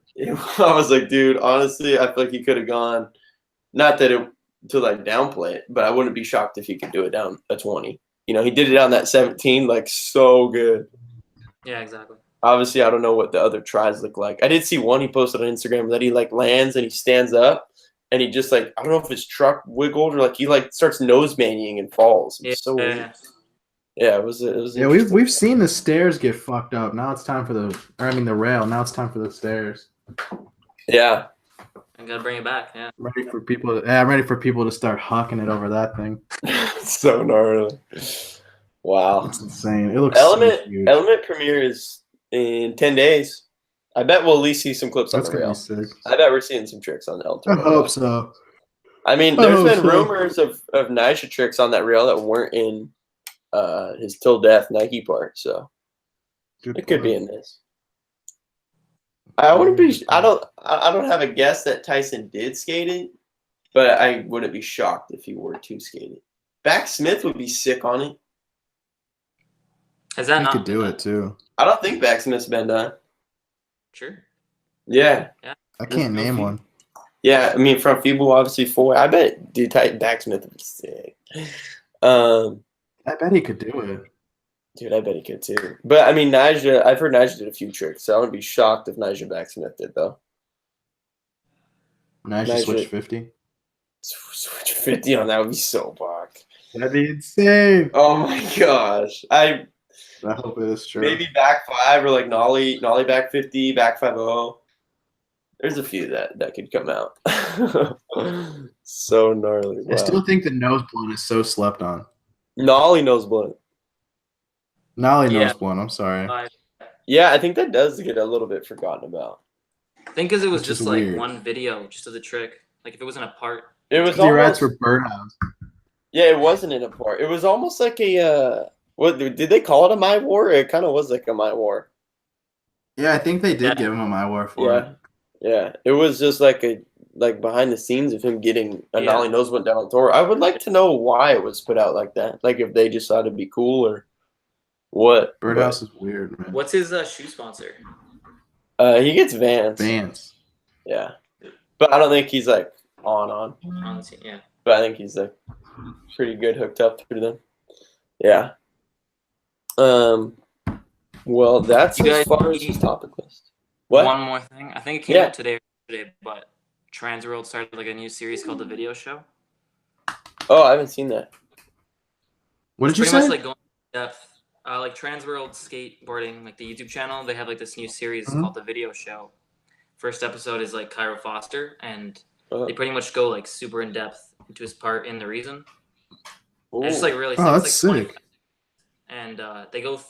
Speaker 1: was like, dude, honestly, I feel like he could have gone. Not that it to like downplay it, but I wouldn't be shocked if he could do it down a 20. You know, he did it on that 17, like so good.
Speaker 2: Yeah, exactly.
Speaker 1: Obviously, I don't know what the other tries look like. I did see one he posted on Instagram that he like lands and he stands up and he just like, I don't know if his truck wiggled or like he like starts nose manning and falls. It's so weird. Yeah, it was.
Speaker 3: Yeah, we've seen the stairs get fucked up. Now it's time for the rail. Now it's time for the stairs.
Speaker 1: Yeah.
Speaker 2: I gotta bring it back. Yeah.
Speaker 3: I'm ready for people to start hucking it over that thing.
Speaker 1: So gnarly. Wow.
Speaker 3: It's insane. It looks so huge.
Speaker 1: Element premiere is in 10 days. I bet we'll at least see some clips
Speaker 3: That's
Speaker 1: on the
Speaker 3: gonna
Speaker 1: rail.
Speaker 3: be sick.
Speaker 1: I bet we're seeing some tricks on the
Speaker 3: I
Speaker 1: Element.
Speaker 3: hope so.
Speaker 1: I mean, there's been rumors of Nyjah tricks on that rail that weren't in his Till Death Nike part, so it could be in this. I wouldn't be. I don't have a guess that Tyson did skate it, but I wouldn't be shocked if he were to skate it. Back Smith would be sick on it.
Speaker 2: Has that
Speaker 3: He
Speaker 2: not
Speaker 3: could do it too.
Speaker 1: I don't think Back Smith's been done.
Speaker 2: Sure.
Speaker 1: Yeah.
Speaker 3: I can't name one.
Speaker 1: Yeah, I mean, from Feeble, obviously, 4. I bet Back Smith would be sick.
Speaker 3: I bet he could do it.
Speaker 1: Dude, I bet he could too. But, I mean, Nyjah, I've heard Nyjah did a few tricks, so I wouldn't be shocked if Nyjah Back Smith did, though.
Speaker 3: Nyjah switch 50.
Speaker 1: Switch 50 on that would be so fuck.
Speaker 3: That'd be insane.
Speaker 1: Oh, my gosh. I
Speaker 3: hope it is true.
Speaker 1: Maybe back 5 or like Nollie back 50, back 5-0. There's a few that could come out. So gnarly. Wow.
Speaker 3: I still think the nose blunt is so slept on.
Speaker 1: Nollie nose blunt.
Speaker 3: Nollie nose blunt. I'm sorry.
Speaker 1: Yeah, I think that does get a little bit forgotten about.
Speaker 2: I think because it was just like
Speaker 3: weird.
Speaker 2: one video, just of the trick. Like if it wasn't a part.
Speaker 1: It was
Speaker 3: The rats were birdhouse.
Speaker 1: Yeah, it wasn't in a part. It was almost like a what did they call it, a My War? It kind of was like a My War.
Speaker 3: Yeah, I think they did give him a My War for it.
Speaker 1: Yeah, it was just like behind the scenes of him getting a Nollie nose blunt down on tour. I would like to know why it was put out like that. Like if they just thought it'd be cool or what.
Speaker 3: Birdhouse is weird, man.
Speaker 2: What's his shoe sponsor?
Speaker 1: He gets Vans.
Speaker 3: Vans.
Speaker 1: Yeah, but I don't think he's like on.
Speaker 2: On the team, yeah.
Speaker 1: But I think he's like pretty good hooked up through them. Yeah. Well, that's as far as his topic list. What?
Speaker 2: One more thing. I think it came out today, but Transworld started like a new series called The Video Show.
Speaker 1: Oh, I haven't seen that.
Speaker 3: What did you say?
Speaker 2: Pretty much like going in depth. Like Transworld Skateboarding, like the YouTube channel, they have like this new series called The Video Show. First episode is like Cairo Foster, and they pretty much go like super in depth into his part in The Reason. And it's just like really sick.
Speaker 3: Oh,
Speaker 2: it's,
Speaker 3: that's
Speaker 2: like,
Speaker 3: sick.
Speaker 2: And they go,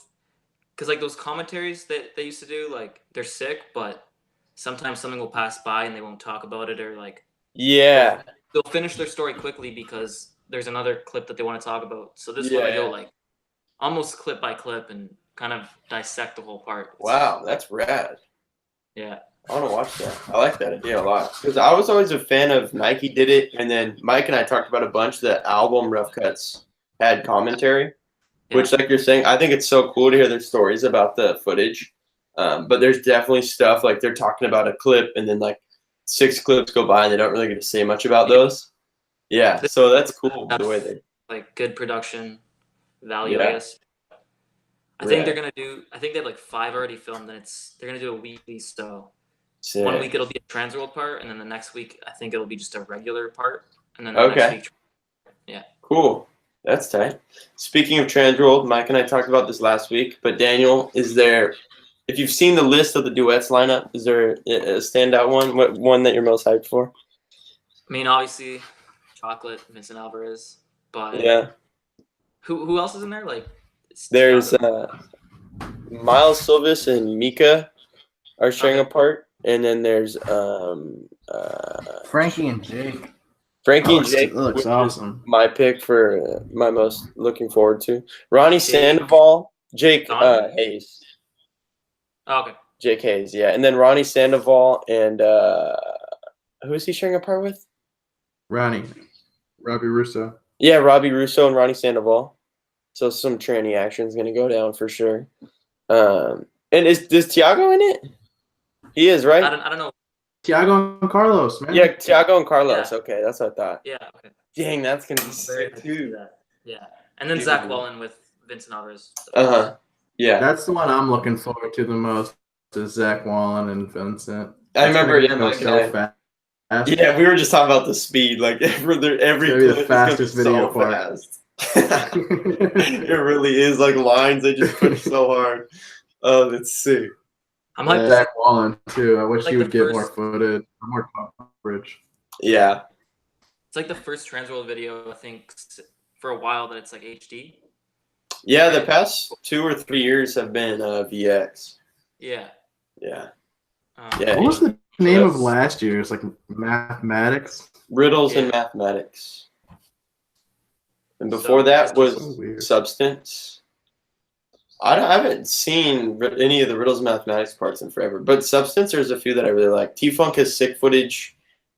Speaker 2: because like those commentaries that they used to do, like they're sick, but sometimes something will pass by and they won't talk about it, or like they'll finish their story quickly because there's another clip that they want to talk about. So this one they go like almost clip by clip and kind of dissect the whole part.
Speaker 1: Wow, that's rad.
Speaker 2: Yeah.
Speaker 1: I want to watch that. I like that idea a lot. Because I was always a fan of Nike did it, and then Mike and I talked about a bunch that album rough cuts had commentary, which, like you're saying, I think it's so cool to hear their stories about the footage. But there's definitely stuff like they're talking about a clip, and then like 6 clips go by, and they don't really get to say much about those. Yeah, so that's cool the way they
Speaker 2: like good production value, I guess. I think they're gonna do. I think they have like 5 already filmed, and they're gonna do a weekly. So one week it'll be a Transworld part, and then the next week I think it'll be just a regular part, and then the next week,
Speaker 1: cool. That's tight. Speaking of Transworld, Mike and I talked about this last week. But Daniel, is there? If you've seen the list of the duets lineup, is there a standout one? What one that you're most hyped for?
Speaker 2: I mean, obviously, Chocolate, Vincent Alvarez, but who else is in there? Like,
Speaker 1: there's Miles Silvis and Mika are sharing a part, and then there's
Speaker 3: Frankie and Jake.
Speaker 1: Frankie and Jake
Speaker 3: looks awesome.
Speaker 1: My pick for my most looking forward to. Ronnie Sandoval, Jake Hayes.
Speaker 2: Oh, okay.
Speaker 1: Jake Hayes, yeah, and then Ronnie Sandoval and who is he sharing a part with?
Speaker 3: Robbie Russo.
Speaker 1: Yeah, Robbie Russo and Ronnie Sandoval. So some tranny action is gonna go down for sure. And is Tiago in it? He is, right?
Speaker 2: I don't know.
Speaker 3: Tiago and Carlos, man.
Speaker 1: Yeah, Tiago and Carlos. Yeah. Okay, that's what I thought.
Speaker 2: Yeah. Okay.
Speaker 1: Dang, that's gonna be sick too.
Speaker 2: Yeah, and then Zach Wallen with Vincent Alvarez.
Speaker 1: Yeah,
Speaker 3: that's the one I'm looking forward to the most. Is Zach Wallen and Vincent.
Speaker 1: I remember
Speaker 3: fast.
Speaker 1: Yeah, we were just talking about the speed. Like every
Speaker 3: the fastest video part.
Speaker 1: Fast. It really is like lines they just push so hard. Oh, that's sick.
Speaker 2: I'm hyped.
Speaker 3: Zach Wallen too. I wish
Speaker 2: Like
Speaker 3: he would
Speaker 2: the
Speaker 3: get more
Speaker 2: first-
Speaker 3: footage, more coverage.
Speaker 1: Yeah.
Speaker 2: It's like the first Transworld video, I think, for a while that it's like HD.
Speaker 1: Yeah, the past 2 or 3 years have been VX.
Speaker 2: Yeah.
Speaker 1: Yeah.
Speaker 3: What was the name of
Speaker 1: That's-
Speaker 3: last year? It's like mathematics.
Speaker 1: Riddles and
Speaker 2: Yeah.
Speaker 1: mathematics. And before
Speaker 2: So,
Speaker 1: that
Speaker 2: it's
Speaker 1: was
Speaker 3: so weird.
Speaker 1: substance. I haven't seen any of the riddles and mathematics parts in forever, but substance, there's a few that I really like. T-Funk has sick footage,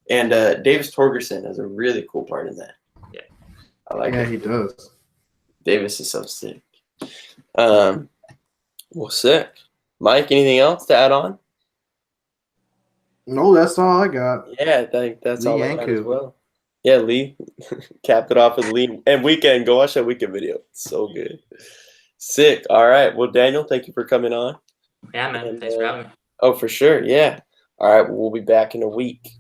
Speaker 1: and Davis Torgerson has a really cool part in that.
Speaker 2: Yeah.
Speaker 1: I like
Speaker 3: Yeah,
Speaker 1: it.
Speaker 3: he does.
Speaker 1: Davis is so sick. Well, sick. Mike, anything else to add on?
Speaker 3: No, that's all I got.
Speaker 1: Yeah, I think that's
Speaker 3: Lee
Speaker 1: all I got as
Speaker 3: Yanku.
Speaker 1: well. Yeah, Lee. Capped it off with Lee. And Weekend, go watch that Weekend video. It's so good. Sick. All right. Well, Daniel, thank you for coming on.
Speaker 2: Yeah, man.
Speaker 1: And,
Speaker 2: Thanks for having me.
Speaker 1: Oh, for sure. Yeah. All right. We'll be back in a week.